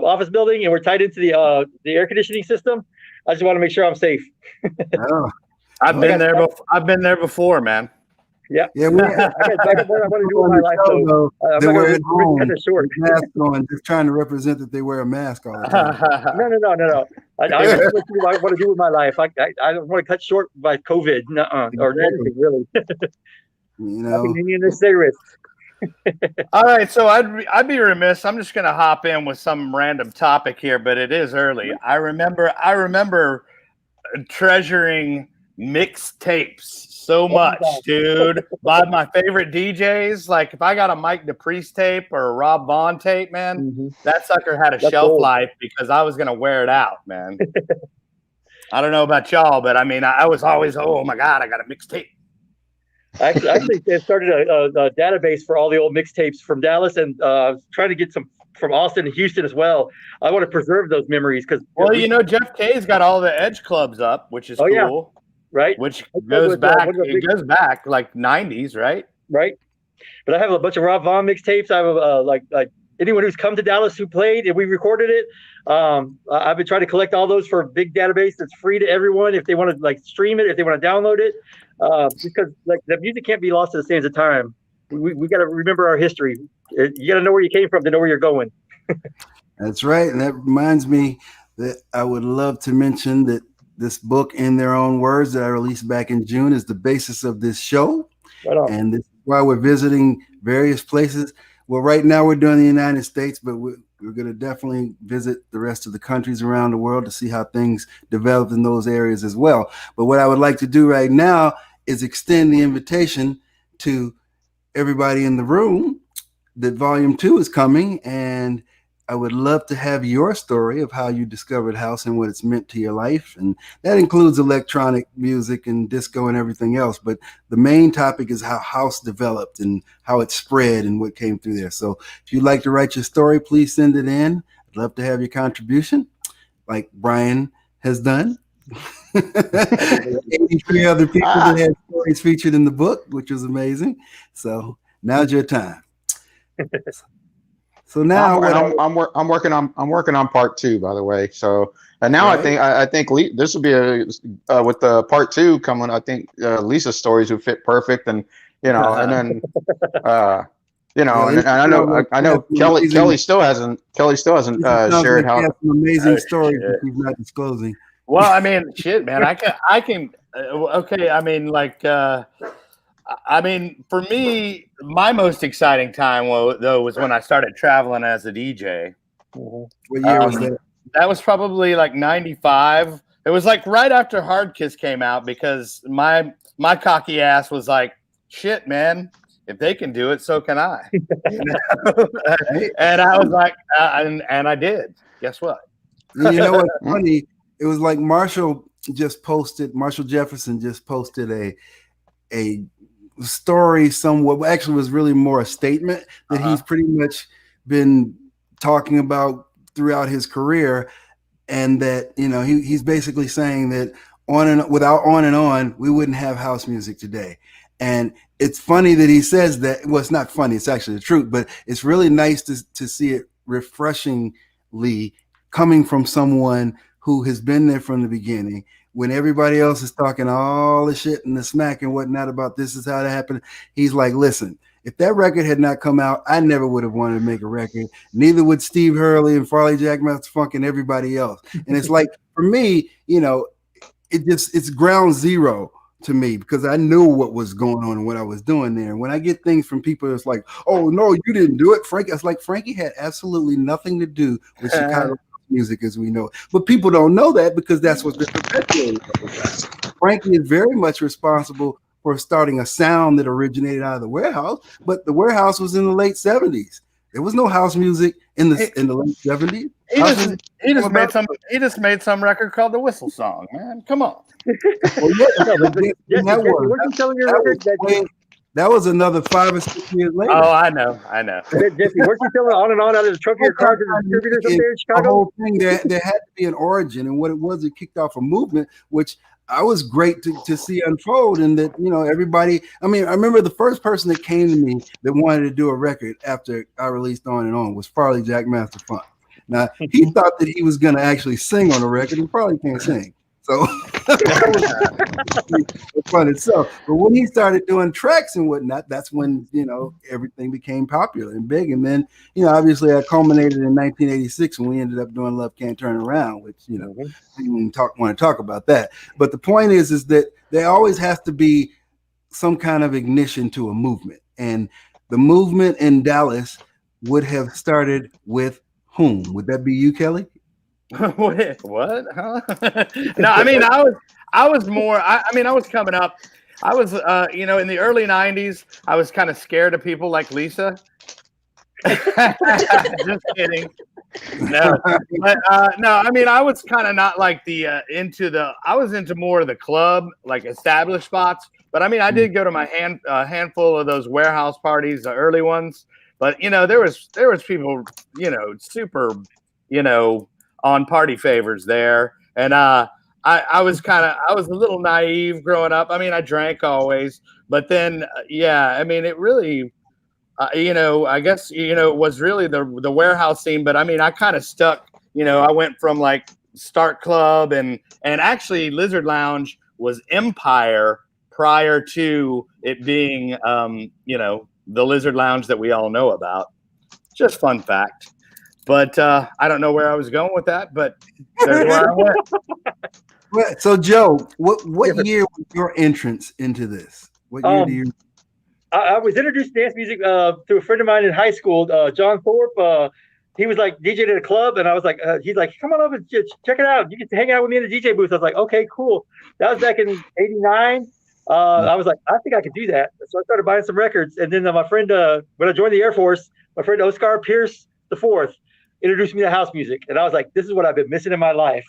B: office building, and we're tied into the air conditioning system. I just want to make sure I'm safe.
A: Oh.
G: I've been there before, man.
B: Yeah.
A: Yeah.
B: I got what I want to do with my life. So,
A: they were at home,
B: kind of short.
A: mask on, just trying to represent that they wear a mask all the time.
B: No. I want to do with my life. I don't want to cut short by COVID or anything really.
A: You
B: Happy
A: know,
B: New Year, cigarettes.
G: All right, so I'd be remiss. I'm just gonna hop in with some random topic here, but it is early. I remember treasuring mixtapes so much, dude. By my favorite DJs, like if I got a Mike DePriest tape or a Rob Vaughn tape, man, that sucker had a shelf
B: cool.
G: life because I was gonna wear it out, man. I don't know about y'all, but I mean, I was always, oh my god, I got a mixtape.
B: I actually started a database for all the old mixtapes from Dallas, and trying to get some from Austin and Houston as well. I want to preserve those memories because.
G: Well, you know, Jeff K's got all the Edge clubs up, which is cool.
B: Yeah. Right.
G: Which goes back. It goes back like '90s, right?
B: Right. But I have a bunch of Rob Vaughn mixtapes. I have like anyone who's come to Dallas who played and we recorded it. I've been trying to collect all those for a big database that's free to everyone if they want to like stream it, if they want to download it. Because like the music can't be lost to the sands of time. We got to remember our history. You got to know where you came from to know where you're going.
A: That's right. And that reminds me that I would love to mention that this book, In Their Own Words, that I released back in June, is the basis of this show.
B: Right on.
A: And this is why we're visiting various places. Well, right now we're doing the United States, but we're going to definitely visit the rest of the countries around the world to see how things develop in those areas as well. But what I would like to do right now is extend the invitation to everybody in the room that Volume 2 is coming, and I would love to have your story of how you discovered house and what it's meant to your life. And that includes electronic music and disco and everything else. But the main topic is how house developed and how it spread and what came through there. So if you'd like to write your story, please send it in. I'd love to have your contribution, like Brian has done. 83 other people that had stories featured in the book, which was amazing. So now's your time. So now
E: I'm working on part 2, by the way. So and now
A: right.
E: I think this will be with the part 2 coming. I think Lisa's stories would fit perfect, and you know, and then you know, and I know Kelly still hasn't shared how
A: some amazing stories that he's not disclosing.
G: Well, I mean, shit, man, I can. Okay, I mean, like. I mean, for me, my most exciting time, though, was when I started traveling as a DJ.
A: What year was that?
G: That was probably like 95. It was like right after Hard Kiss came out because my cocky ass was like, shit, man, if they can do it, so can I. You know? And I was like, and I did. Guess what?
A: You know what's funny? It was like Marshall Jefferson just posted a story somewhat, actually was really more a statement that he's pretty much been talking about throughout his career, and that, you know, he's basically saying that without On and On, we wouldn't have house music today. And it's funny that he says that. Well, it's not funny, it's actually the truth, but it's really nice to see it refreshingly coming from someone who has been there from the beginning, when everybody else is talking all the shit and the smack and whatnot about this is how that happened. He's like, listen, if that record had not come out, I never would have wanted to make a record. Neither would Steve Hurley and Farley Jackmaster Funk and everybody else. And it's like, for me, you know, it's ground zero to me, because I knew what was going on and what I was doing there. And when I get things from people, it's like, oh no, you didn't do it, Frankie. It's like, Frankie had absolutely nothing to do with Chicago music as we know it. But people don't know that because that's what's been perpetuated. Frankie is very much responsible for starting a sound that originated out of the Warehouse, but the Warehouse was in the late 70s. There was no house music in the late 70s.
G: He just made some record called the Whistle Song, man. Come on.
A: That was another 5 or 6 years later.
G: Oh, I know.
B: Jesse, weren't you selling On and On out of the trunk of your car to the distributors up there in Chicago?
A: The whole thing, there had to be an origin, and what it was, it kicked off a movement, which I was great to see unfold. And that, you know, everybody, I mean, I remember the first person that came to me that wanted to do a record after I released On and On was Farley Jackmaster Funk. Now, he thought that he was going to actually sing on the record, and Farley can't sing. So it's fun itself. But when he started doing tracks and whatnot, that's when, you know, everything became popular and big. And then, you know, obviously that culminated in 1986 when we ended up doing Love Can't Turn Around, which, you know, I don't even want to talk about that. But the point is that there always has to be some kind of ignition to a movement. And the movement in Dallas would have started with whom? Would that be you, Kelly?
G: What? Huh? No, I mean, I was more. I mean, I was coming up. I was, in the early '90s. I was kind of scared of people like Lisa. Just kidding. No, but no. I mean, I was kind of not like I was into more of the club, like established spots. But I mean, I did go to my handful of those warehouse parties, the early ones. But there was people, super, on party favors there, and I was a little naive growing up. I mean, I drank always, but then I mean, it really. I guess, it was really the warehouse scene, but I mean, I kind of stuck, I went from like Start Club and actually Lizard Lounge was Empire prior to it being, the Lizard Lounge that we all know about. Just fun fact. But I don't know where I was going with that, but there's where I went.
A: So Joe, what year was your entrance into this? What year do you?
B: I was introduced to dance music through a friend of mine in high school, John Thorpe. He was like DJing at a club, and I was like, he's like, come on over, check it out. You get to hang out with me in the DJ booth. I was like, okay, cool. That was back in '89. I was like, I think I could do that. So I started buying some records, and then my friend, when I joined the Air Force, my friend Oscar Pierce IV introduced me to house music, and I was like, this is what I've been missing in my life.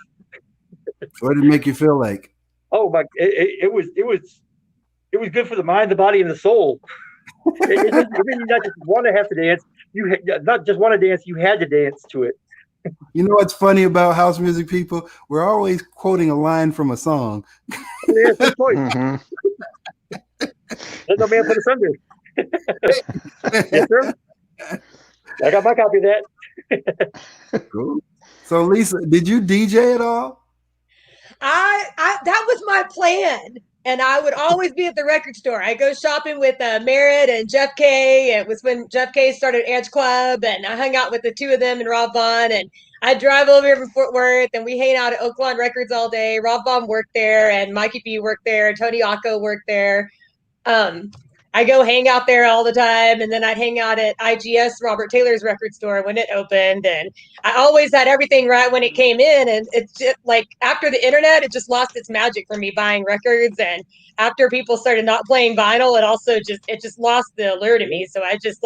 A: What did it make you feel like?
B: Oh my! It was good for the mind, the body, and the soul. It made you not just want to have to dance. You not just want to dance. You had to dance to it.
A: You know what's funny about house music, people? We're always quoting a line from a song.
B: Yeah, that's mm-hmm. There's no man for the Sunday. Yes, sir. I got my copy of that.
A: Cool. So, Lisa, did you DJ at all?
D: That was my plan. And I would always be at the record store. I go shopping with Merritt and Jeff K. It was when Jeff K started Edge Club, and I hung out with the two of them and Rob Vaughn. And I'd drive over here from Fort Worth, and we hang out at Oaklawn Records all day. Rob Vaughn worked there, and Mikey B worked there. Tony Acco worked there. I go hang out there all the time, and then I'd hang out at IGS, Robert Taylor's record store, when it opened, and I always had everything right when it came in, and it's just like after the internet, it just lost its magic for me buying records, and after people started not playing vinyl, it just lost the allure to me, so I just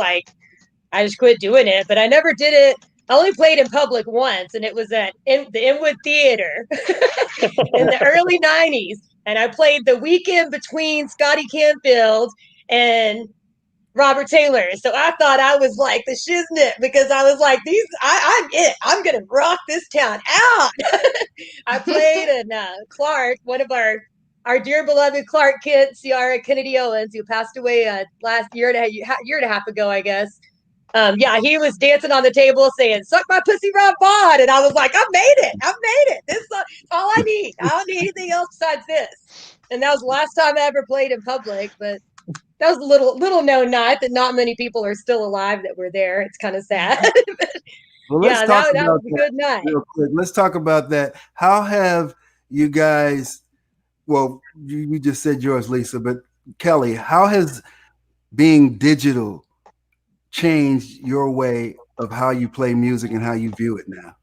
D: quit doing it, but I never did it. I only played in public once, and it was at the Inwood Theater in the early 90s, and I played the weekend between Scotty Canfield and Robert Taylor. So I thought I was like the shiznit because I was like, I'm it. I'm going to rock this town out. I played in Clark, one of our dear beloved Clark Kent, Ciara Kennedy Owens, who passed away last year and a half ago, I guess. He was dancing on the table saying, suck my pussy, Rob Vaughn. And I was like, I've made it. This is all I need. I don't need anything else besides this. And that was the last time I ever played in public, but that was a little known night that not many people are still alive that were there. It's kind of sad.
A: Well,
D: that was a good night.
A: Real quick. Let's talk about that. How have you guys, well, you just said yours, Lisa, but Kelly, how has being digital changed your way of how you play music and how you view it now?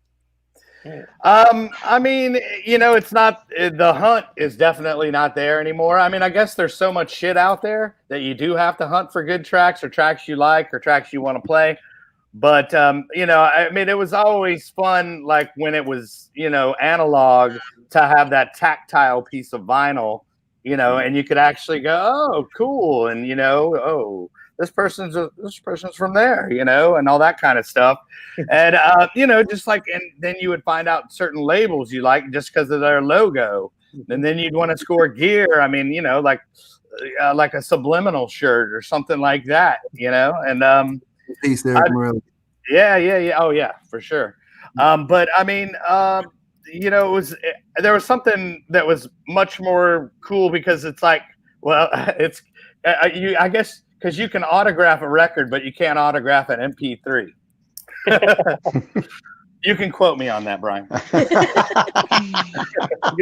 G: I mean, it's not, the hunt is definitely not there anymore. I mean, I guess there's so much shit out there that you do have to hunt for good tracks or tracks you like or tracks you want to play. But, I mean, it was always fun, like when it was, analog, to have that tactile piece of vinyl, and you could actually go, oh, cool. And, this person's from there, and all that kind of stuff. And, just like, and then you would find out certain labels you like just because of their logo. And then you'd want to score gear. I mean, like a Subliminal shirt or something like that, and,
A: Peace there,
G: yeah. Oh yeah, for sure. But I mean, there was something that was much more cool because it's like, well, it's, I guess, because you can autograph a record, but you can't autograph an MP3. You can quote me on that, Brian.
B: You can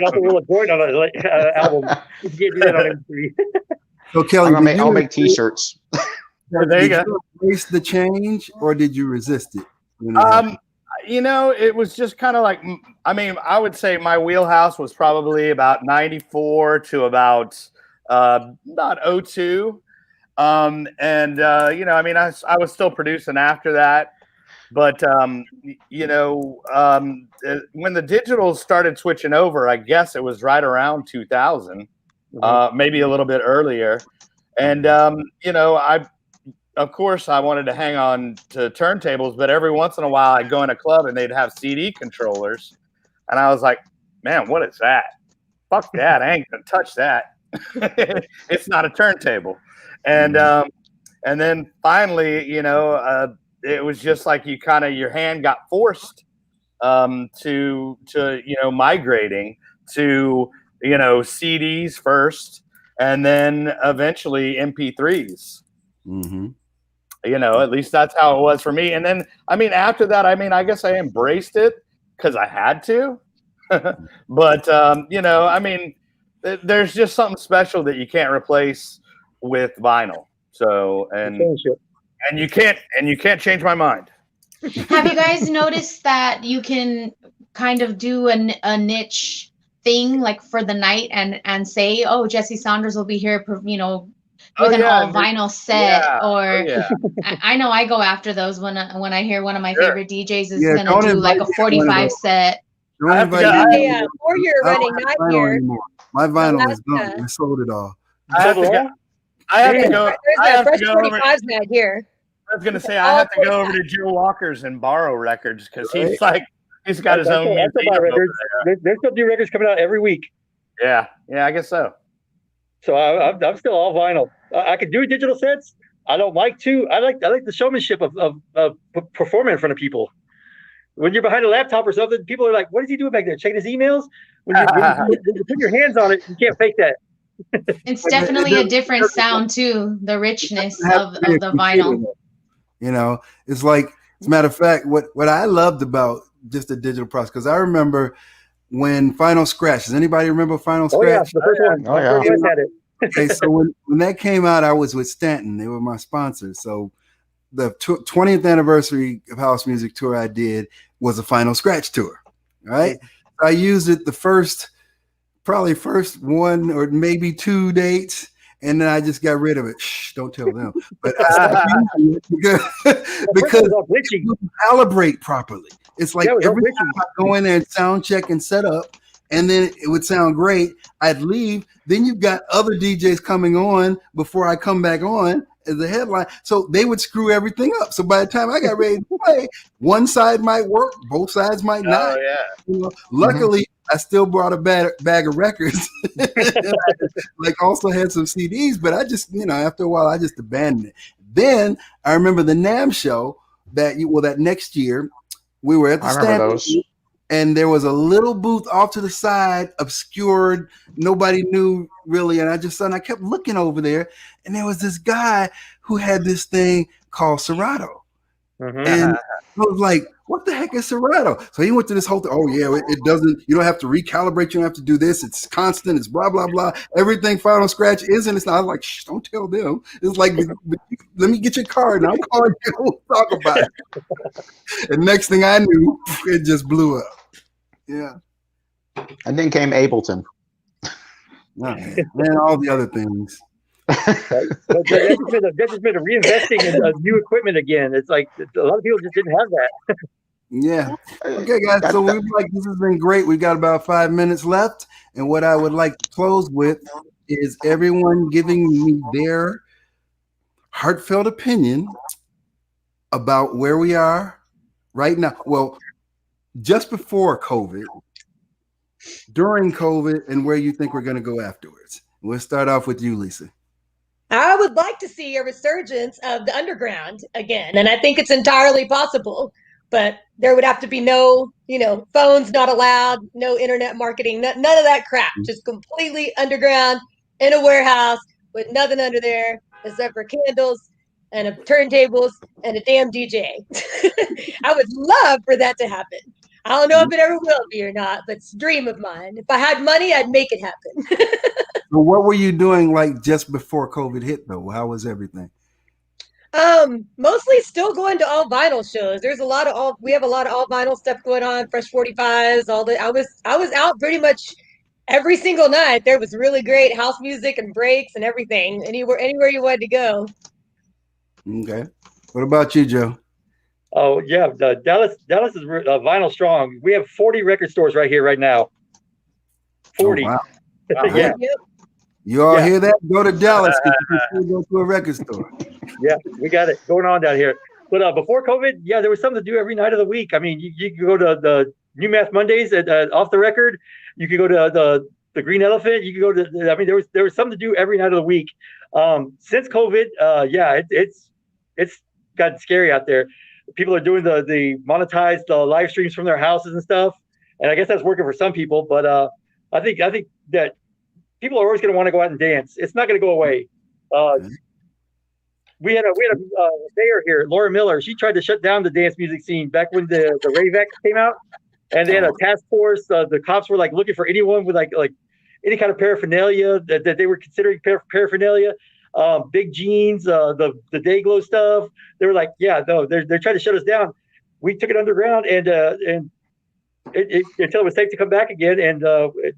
B: also roll a joint on an album. You can't do that on MP3.
A: So Kelly,
E: I'll make T-shirts.
A: did
G: there you go.
A: you embrace the change?
G: There you
A: Did
G: go.
A: you embrace the change, or did you resist it? when it happened?
G: It was just kind of like, I mean, I would say my wheelhouse was probably about 94 to about 02. I mean, I was still producing after that, but when the digital started switching over, I guess it was right around 2000, maybe a little bit earlier. And, of course, I wanted to hang on to turntables, but every once in a while I'd go in a club and they'd have CD controllers. And I was like, man, what is that? Fuck that. I ain't going to touch that. It's not a turntable. And then finally, it was just like your hand got forced to migrating to, CDs first and then eventually MP3s.
A: Mm-hmm.
G: At least that's how it was for me. And then, I mean, after that, I mean, I guess I embraced it because I had to. But, I mean, there's just something special that you can't replace with vinyl. So, and you can't change my mind.
F: Have you guys noticed that you can kind of do a niche thing like for the night and say, oh, Jesse Saunders will be here, with an all vinyl set, I know I go after those when I hear one of my favorite DJs is gonna do like a 45 set.
D: Yeah, 4-year running, not here.
A: My vinyl is gone. I sold it all.
G: I have to go.
D: There's a fresh 45s not here.
G: I was gonna say I have to go over to Joe Walker's and borrow records because he's got his own
B: records. There's still new records coming out every week.
G: Yeah, I guess so.
B: So I'm still all vinyl. I can do digital sets. I don't like to. I like the showmanship of performing in front of people. When you're behind a laptop or something, people are like, "What is he doing back there? Checking his emails?" When you put your hands on it, you can't fake that.
F: It's definitely a different sound too. The richness of the vinyl.
A: It's like, as a matter of fact, what I loved about just the digital process, because I remember when Final Scratch. Does anybody remember Final Scratch?
B: Oh yeah, the first one.
E: Oh yeah.
B: Had it.
A: Okay, so when that came out, I was with Stanton. They were my sponsors. So the 20th anniversary of House Music tour I did was a Final Scratch tour. Right? I used it probably first one or maybe 2 dates, and then I just got rid of it. Shh, don't tell them. But I stopped using it because it wouldn't calibrate properly. It's like every time I go in there and sound check and set up, and then it would sound great. I'd leave. Then you've got other DJs coming on before I come back on as a headline. So they would screw everything up. So by the time I got ready to play, one side might work, both sides might not. Luckily, I still brought a bag of records. Also had some CDs, but I just, after a while, I just abandoned it. Then I remember the NAMM show that next year, we were at the stand, and there was a little booth off to the side, obscured. Nobody knew really. And I kept looking over there, and there was this guy who had this thing called Serato. And I was like, what the heck is Serato? So he went to this whole thing. Oh yeah, it doesn't, you don't have to recalibrate. You don't have to do this. It's constant. It's blah, blah, blah. Everything Final Scratch is, and it's not. I was like, shh, don't tell them. It's like, let me get your card and I'll call you. We'll talk about it. And next thing I knew, it just blew up. Yeah.
E: And then came Ableton.
A: And all the other things.
B: That just made a reinvesting in new equipment again. It's like a lot of people just didn't have that.
A: Yeah. Okay, guys. So this has been great. We've got about 5 minutes left, and what I would like to close with is everyone giving me their heartfelt opinion about where we are right now. Well, just before COVID, during COVID, and where you think we're going to go afterwards. We'll start off with you, Lisa.
D: I would like to see a resurgence of the underground again, and I think it's entirely possible. But there would have to be no, phones not allowed, no internet marketing, none of that crap. Just completely underground in a warehouse with nothing under there except for candles and turntables and a damn DJ. I would love for that to happen. I don't know if it ever will be or not, but it's a dream of mine. If I had money, I'd make it happen.
A: So what were you doing like just before COVID hit though? How was everything?
D: Mostly still going to all vinyl shows. There's a lot of we have a lot of all vinyl stuff going on, Fresh 45s, all the I was out pretty much every single night. There was really great house music and breaks and everything. Anywhere you wanted to go.
A: Okay. What about you, Joe?
B: Oh yeah, Dallas is vinyl strong. We have 40 record stores right here right now. 40.
A: Oh, wow.
B: Yeah.
D: Yep.
A: You all
B: Yeah.
A: hear that? Go to Dallas because you can still go to a record store.
B: Yeah, we got it going on down here. But before COVID, yeah, there was something to do every night of the week. I mean, you could go to the New Math Mondays at Off the Record. You could go to the Green Elephant. You could go to. I mean, there was something to do every night of the week. Since COVID, yeah, it's gotten scary out there. People are doing the monetized live streams from their houses and stuff, and I guess that's working for some people. But I think that people are always going to want to go out and dance. It's not going to go away. We had a mayor here, Laura Miller. She tried to shut down the dance music scene back when the Rave Act came out, and they had a task force. The cops were like looking for anyone with like any kind of paraphernalia that they were considering paraphernalia. Big jeans, the Dayglow stuff. They were like, yeah, no, they're trying to shut us down. We took it underground and until it was safe to come back again, and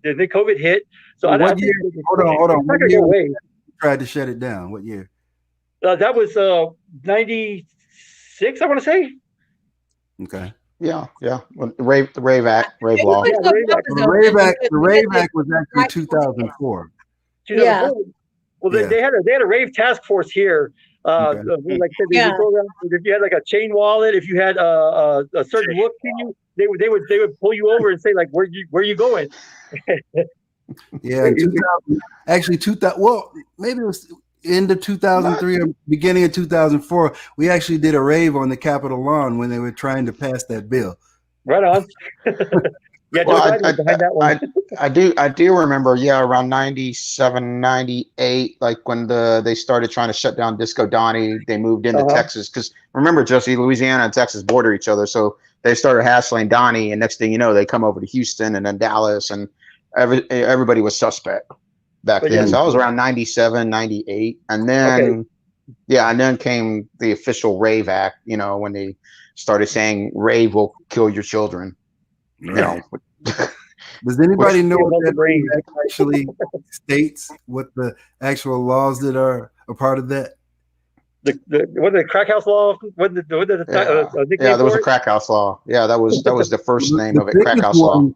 B: then COVID hit. So
A: What year? Hold on.
B: It's not
A: What
B: gonna
A: year
B: go away.
A: tried to shut it down? What year?
B: That was 96, I want to say.
A: Okay.
E: Yeah. Well, the Rave Act, Rave
D: It
E: Law.
D: was
B: Yeah,
A: The Rave Act was actually 2004.
D: Yeah.
B: Well,
A: Yeah.
B: they had a rave task force here.
A: Okay.
B: Like I said,
D: Yeah.
B: if you had like a chain wallet, if you had a certain look to you, they would pull you over and say like, where you going?
A: Yeah, in 2000, actually 2000. Well, maybe it was end of 2003 or beginning of 2004. We actually did a rave on the Capitol lawn when they were trying to pass that bill.
B: Right on. Yeah,
E: Well,
B: Joe Biden was behind that one.
E: I do remember, yeah, around 97, 98, like when they started trying to shut down Disco Donnie, they moved into Texas. Because remember, Josie, Louisiana and Texas border each other. So they started hassling Donnie, and next thing you know, they come over to Houston and then Dallas, and everybody was suspect back
B: But
E: then.
B: yeah.
E: So I was around 97, 98. And then, and then came the official Rave Act, when they started saying rave will kill your children.
A: Does anybody know what that
B: brain
A: Rave Act actually states? What the actual laws that are a part of that?
B: The crack house law? What the
E: Yeah, there was a crack house law. Yeah, that was the first name of it, crack
A: biggest
E: house law.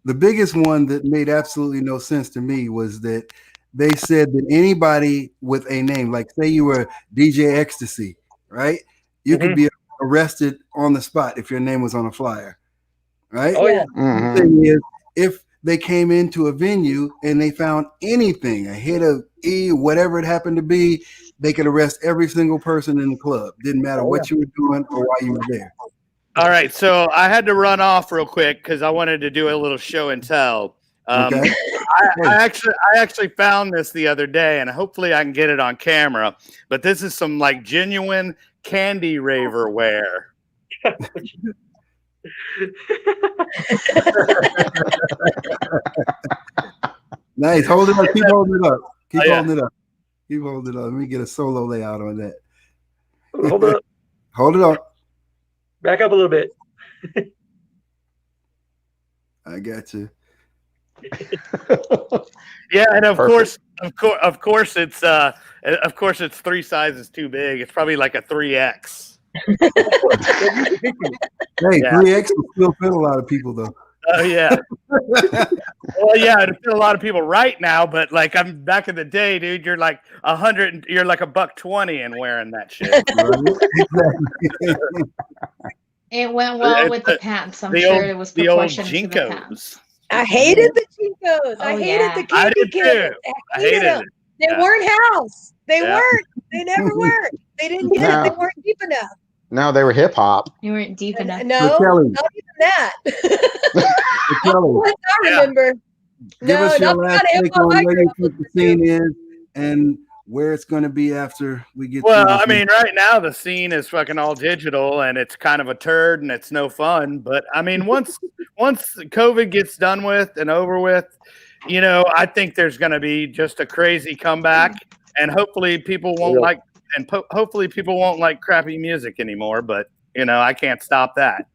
A: The biggest one that made absolutely no sense to me was that they said that anybody with a name, like say you were DJ Ecstasy, right? You could be arrested on the spot if your name was on a flyer, right?
B: Oh yeah.
E: Mhm.
A: The thing is, if they came into a venue and they found anything, a hit of E, whatever it happened to be, they could arrest every single person in the club. Didn't matter what you were doing or why you were there.
G: All right, so I had to run off real quick because I wanted to do a little show and tell.
A: Okay.
G: I actually found this the other day, and hopefully I can get it on camera. But this is some like genuine candy raver wear.
A: Nice. Hold it up. Keep holding it up. Keep
G: Oh, yeah.
A: holding it up. Keep holding it up. Let me get a solo layout on that.
B: Hold up.
A: Hold it up.
B: Back up a little bit.
A: I got you.
G: Yeah, and of
E: Perfect.
G: course, it's 3 sizes too big. It's probably like a 3X.
A: Hey,
G: Yeah.
A: 3X will still fit a lot of people though.
G: Oh yeah. Well, yeah, it fit a lot of people right now, but like I'm back in the day, dude. You're like 100. You're like $120 and wearing that shit.
A: Exactly.
F: It went well with the
G: It's
F: pants. I'm
G: the
F: sure
G: old-
F: it was
G: the old
F: proportionate to the pants.
G: Jinkos.
D: I hated the Chinkos. I
F: Oh,
D: hated
F: yeah.
D: the
G: I
D: candy
G: did
D: kids.
G: too. I hated
D: them.
G: it.
D: They
G: Yeah.
D: weren't house. They
G: Yeah.
D: weren't. They never were. They didn't get it. They
E: No.
D: weren't deep enough.
E: No, they were hip hop.
F: You weren't deep enough.
D: No,
A: Kelly.
D: not even that.
A: Kelly,
D: What I
G: Yeah.
D: remember.
A: give
D: No,
A: us your
D: not the
A: last
D: kind of
A: take
D: hip-hop
A: on
D: I
A: where
D: grew
A: you
D: up
A: think the
D: listening to.
A: scene is and where it's going to be after we get
G: Well,
A: through
G: I
A: this.
G: mean, right now the scene is fucking all digital and it's kind of a turd and it's no fun. But I mean, once COVID gets done with and over with, I think there's going to be just a crazy comeback, and hopefully people won't hopefully people won't like crappy music anymore. But I can't stop that.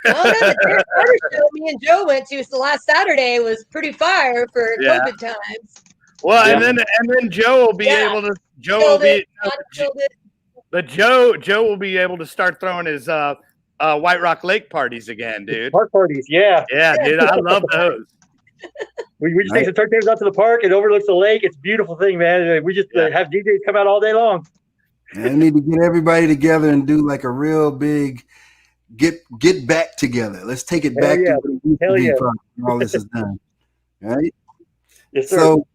D: Oh, no, the Derek Carter show me and Joe went to last Saturday was pretty fire for COVID times.
G: Well, and then Joe will be able to. Joe will be able to start throwing his White Rock Lake parties again, dude.
B: Park parties, yeah,
G: dude, I love those.
B: We just take the turntables out to the park. It overlooks the lake. It's a beautiful thing, man. We just have DJs come out all day long.
A: I need to get everybody together and do like a real big get back together. Let's take it back to what it used to be when all this is done. All right?
B: Yes, sir.
A: So,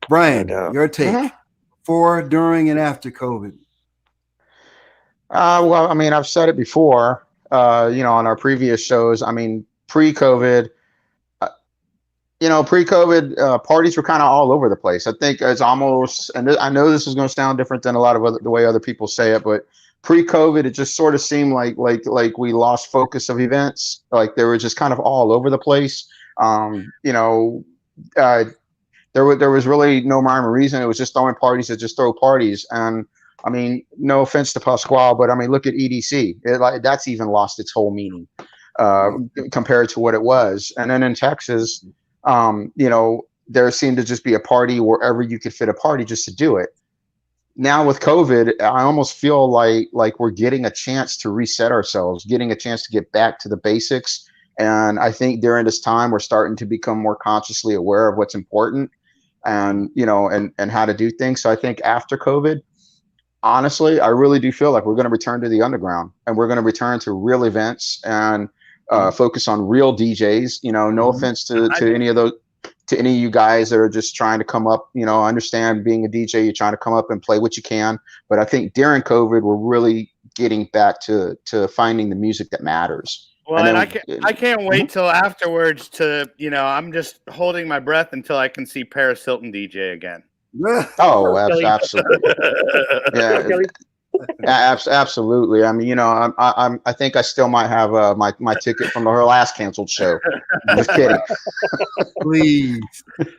A: Brian, your take before, during, and after COVID.
E: Well, I mean, I've said it before, on our previous shows. I mean, pre-COVID, parties were kind of all over the place. I think it's almost, and I know this is going to sound different than a lot of the way other people say it, but pre-COVID, it just sort of seemed like we lost focus of events. Like they were just kind of all over the place. There was really no rhyme or reason. It was just throwing parties to just throw parties. And I mean, no offense to Pasquale, but I mean, look at EDC. That's even lost its whole meaning compared to what it was. And then in Texas, there seemed to just be a party wherever you could fit a party just to do it. Now with COVID, I almost feel like we're getting a chance to reset ourselves, getting a chance to get back to the basics. And I think during this time, we're starting to become more consciously aware of what's important and how to do things. So I think after COVID, honestly, I really do feel like we're going to return to the underground and we're going to return to real events and focus on real DJs. No offense to any of those, to any of you guys that are just trying to come up. I understand being a DJ, you're trying to come up and play what you can. But I think during COVID, we're really getting back to finding the music that matters.
G: Well, and I can't wait till afterwards to, I'm just holding my breath until I can see Paris Hilton DJ again.
E: Oh, absolutely. Yeah, absolutely. I mean, I think I still might have my ticket from her last canceled show. Just kidding.
A: Please,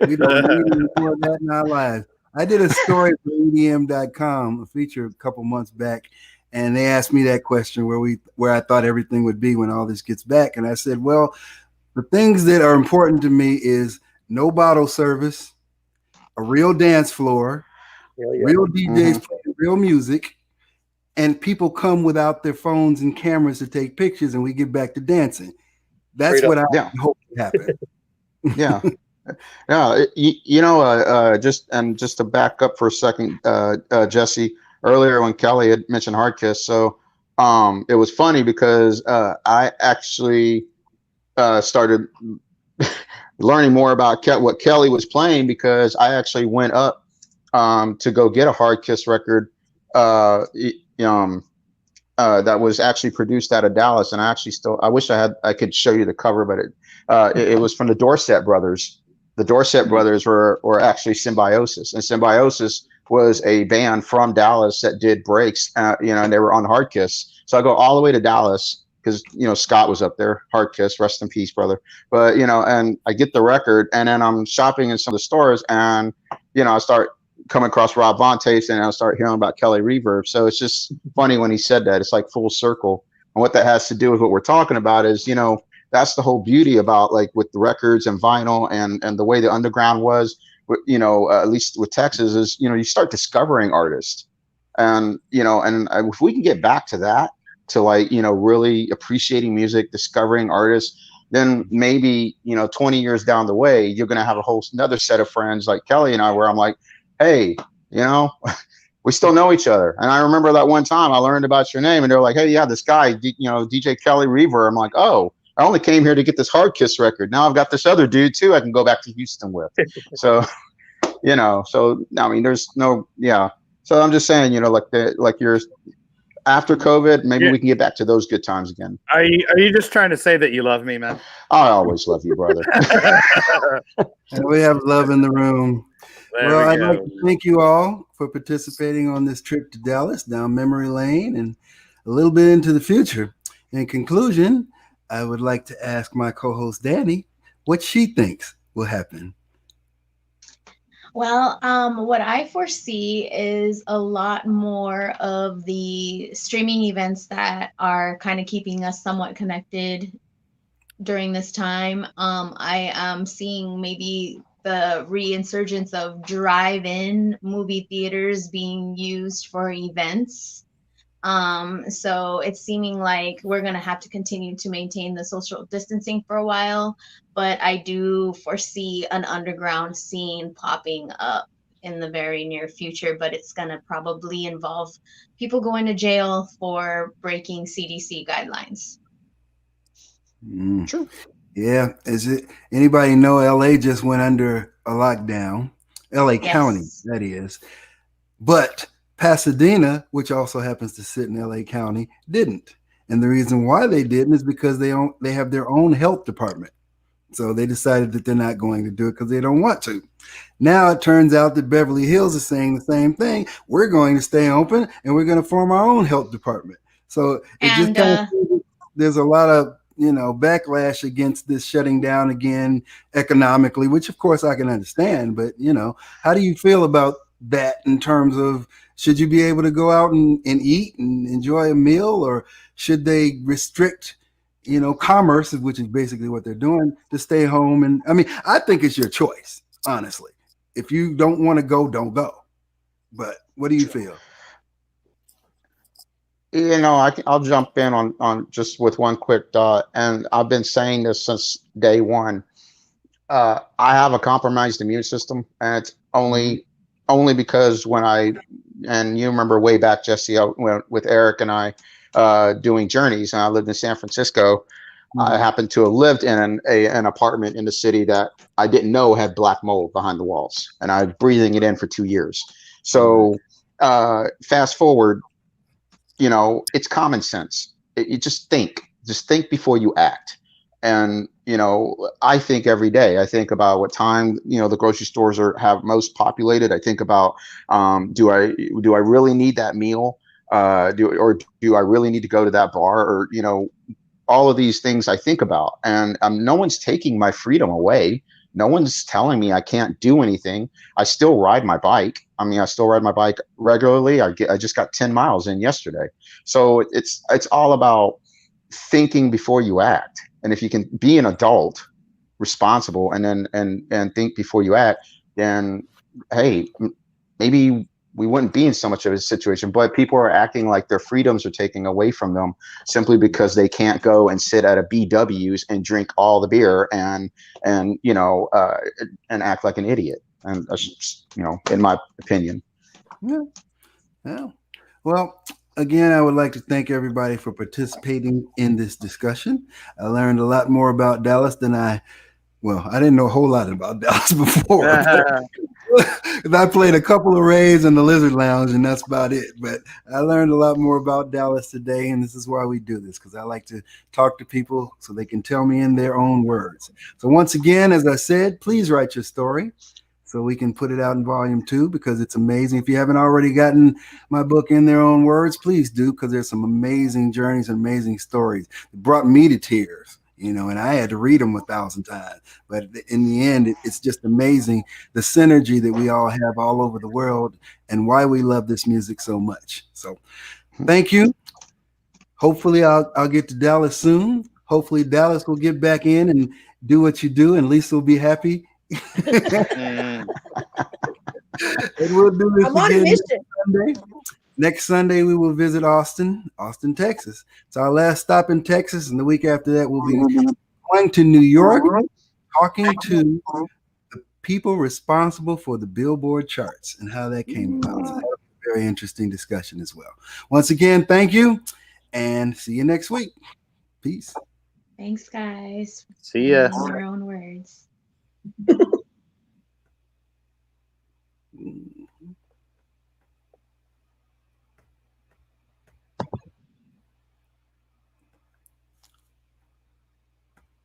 A: we don't need any more of that in our lives. I did a story for EDM.com, a feature a couple months back, and they asked me that question where I thought everything would be when all this gets back, and I said, well, the things that are important to me is no bottle service, a real dance floor, real DJs playing real music, and people come without their phones and cameras to take pictures, and we get back to dancing. That's what I hope to happen.
E: Yeah. Just to back up for a second, Jesse, earlier when Kelly had mentioned Hard Kiss, so it was funny because I actually started learning more about what Kelly was playing because I actually went up to go get a Hard Kiss record that was actually produced out of Dallas, and I wish I could show you the cover, but it was from the Dorset Brothers. The Dorset Brothers were actually Symbiosis, and Symbiosis was a band from Dallas that did breaks, and they were on Hard Kiss. So I go all the way to Dallas because Scott was up there. Hard Kiss, rest in peace, brother. But and I get the record, and then I'm shopping in some of the stores, and I start coming across Rob Von Taste, and I start hearing about Kelly Reverb. So it's just funny when he said that. It's like full circle, and what that has to do with what we're talking about is that's the whole beauty about with the records and vinyl and the way the underground was, at least with Texas, is you start discovering artists, and and if we can get back to that, to really appreciating music, discovering artists, then maybe 20 years down the way, you're gonna have a whole another set of friends like Kelly and I, where I'm like, hey, we still know each other. And I remember that one time I learned about your name, and they're like, hey, yeah, this guy, DJ Kelly Reverb. I'm like, oh, I only came here to get this Hard Kiss record. Now I've got this other dude too I can go back to Houston with. So, so I mean, there's no, So I'm just saying, like you're after COVID, maybe we can get back to those good times again.
G: Are you just trying to say that you love me, man?
E: I always love you, brother.
A: And we have love in the room. Well, I'd like to thank you all for participating on this trip to Dallas, down memory lane, and a little bit into the future. In conclusion, I would like to ask my co-host Danny what she thinks will happen
F: Well, what I foresee is a lot more of the streaming events that are kind of keeping us somewhat connected during this time. I am seeing maybe the reinsurgence of drive-in movie theaters being used for events. So it's seeming like we're going to have to continue to maintain the social distancing for a while, but I do foresee an underground scene popping up in the very near future, but it's going to probably involve people going to jail for breaking CDC guidelines.
E: True.
A: Yeah. Is it anybody know LA just went under a lockdown? LA County,
F: Yes.
A: that is. But Pasadena, which also happens to sit in LA County, didn't. And the reason why they didn't is because they have their own health department. So they decided that they're not going to do it because they don't want to. Now it turns out that Beverly Hills is saying the same thing. We're going to stay open and we're going to form our own health department. So it just
F: And
A: kind of, there's a lot of backlash against this shutting down again economically, which of course I can understand. But how do you feel about that in terms of should you be able to go out and eat and enjoy a meal, or should they restrict commerce, which is basically what they're doing, to stay home? And I mean, I think it's your choice, honestly. If you don't want to go, don't go. But what do you feel?
E: I'll jump in on just with one quick thought, and I've been saying this since day one. I have a compromised immune system, and it's only because and you remember way back, Jesse, with Eric and I doing journeys, and I lived in San Francisco. I happened to have lived in an apartment in the city that I didn't know had black mold behind the walls, and I was breathing it in for 2 years. So fast forward, it's common sense. You just think before you act. And, I think every day, I think about what time, the grocery stores have most populated. I think about, do I really need that meal? Do I really need to go to that bar? Or, all of these things I think about, and no one's taking my freedom away. No one's telling me I can't do anything. I still ride my bike. I still ride my bike regularly. I just got 10 miles in yesterday. So it's all about thinking before you act. And if you can be an adult, responsible, and think before you act, then hey, maybe we wouldn't be in so much of a situation. But people are acting like their freedoms are taken away from them simply because they can't go and sit at a BW's and drink all the beer and act like an idiot. And that's just, in my opinion.
A: Yeah. Well, again, I would like to thank everybody for participating in this discussion. I learned a lot more about Dallas than I didn't know a whole lot about Dallas before. I played a couple of raves in the Lizard Lounge, and that's about it. But I learned a lot more about Dallas today, and this is why we do this, because I like to talk to people so they can tell me in their own words. So once again, as I said, please write your story so we can put it out in volume 2, because it's amazing. If you haven't already gotten my book In Their Own Words, please do, because there's some amazing journeys and amazing stories. It brought me to tears. And I had to read them 1,000 times. But in the end, it's just amazing the synergy that we all have all over the world and why we love this music so much. So thank you. Hopefully I'll get to Dallas soon. Hopefully Dallas will get back in and do what you do, and Lisa will be happy. And we'll do this again Sunday. Next Sunday, we will visit Austin, Texas. It's our last stop in Texas, and the week after that, we'll be going to New York, talking to the people responsible for the Billboard charts and how that came about. So that was a very interesting discussion as well. Once again, thank you, and see you next week. Peace.
F: Thanks, guys.
G: See ya.
F: In your own words.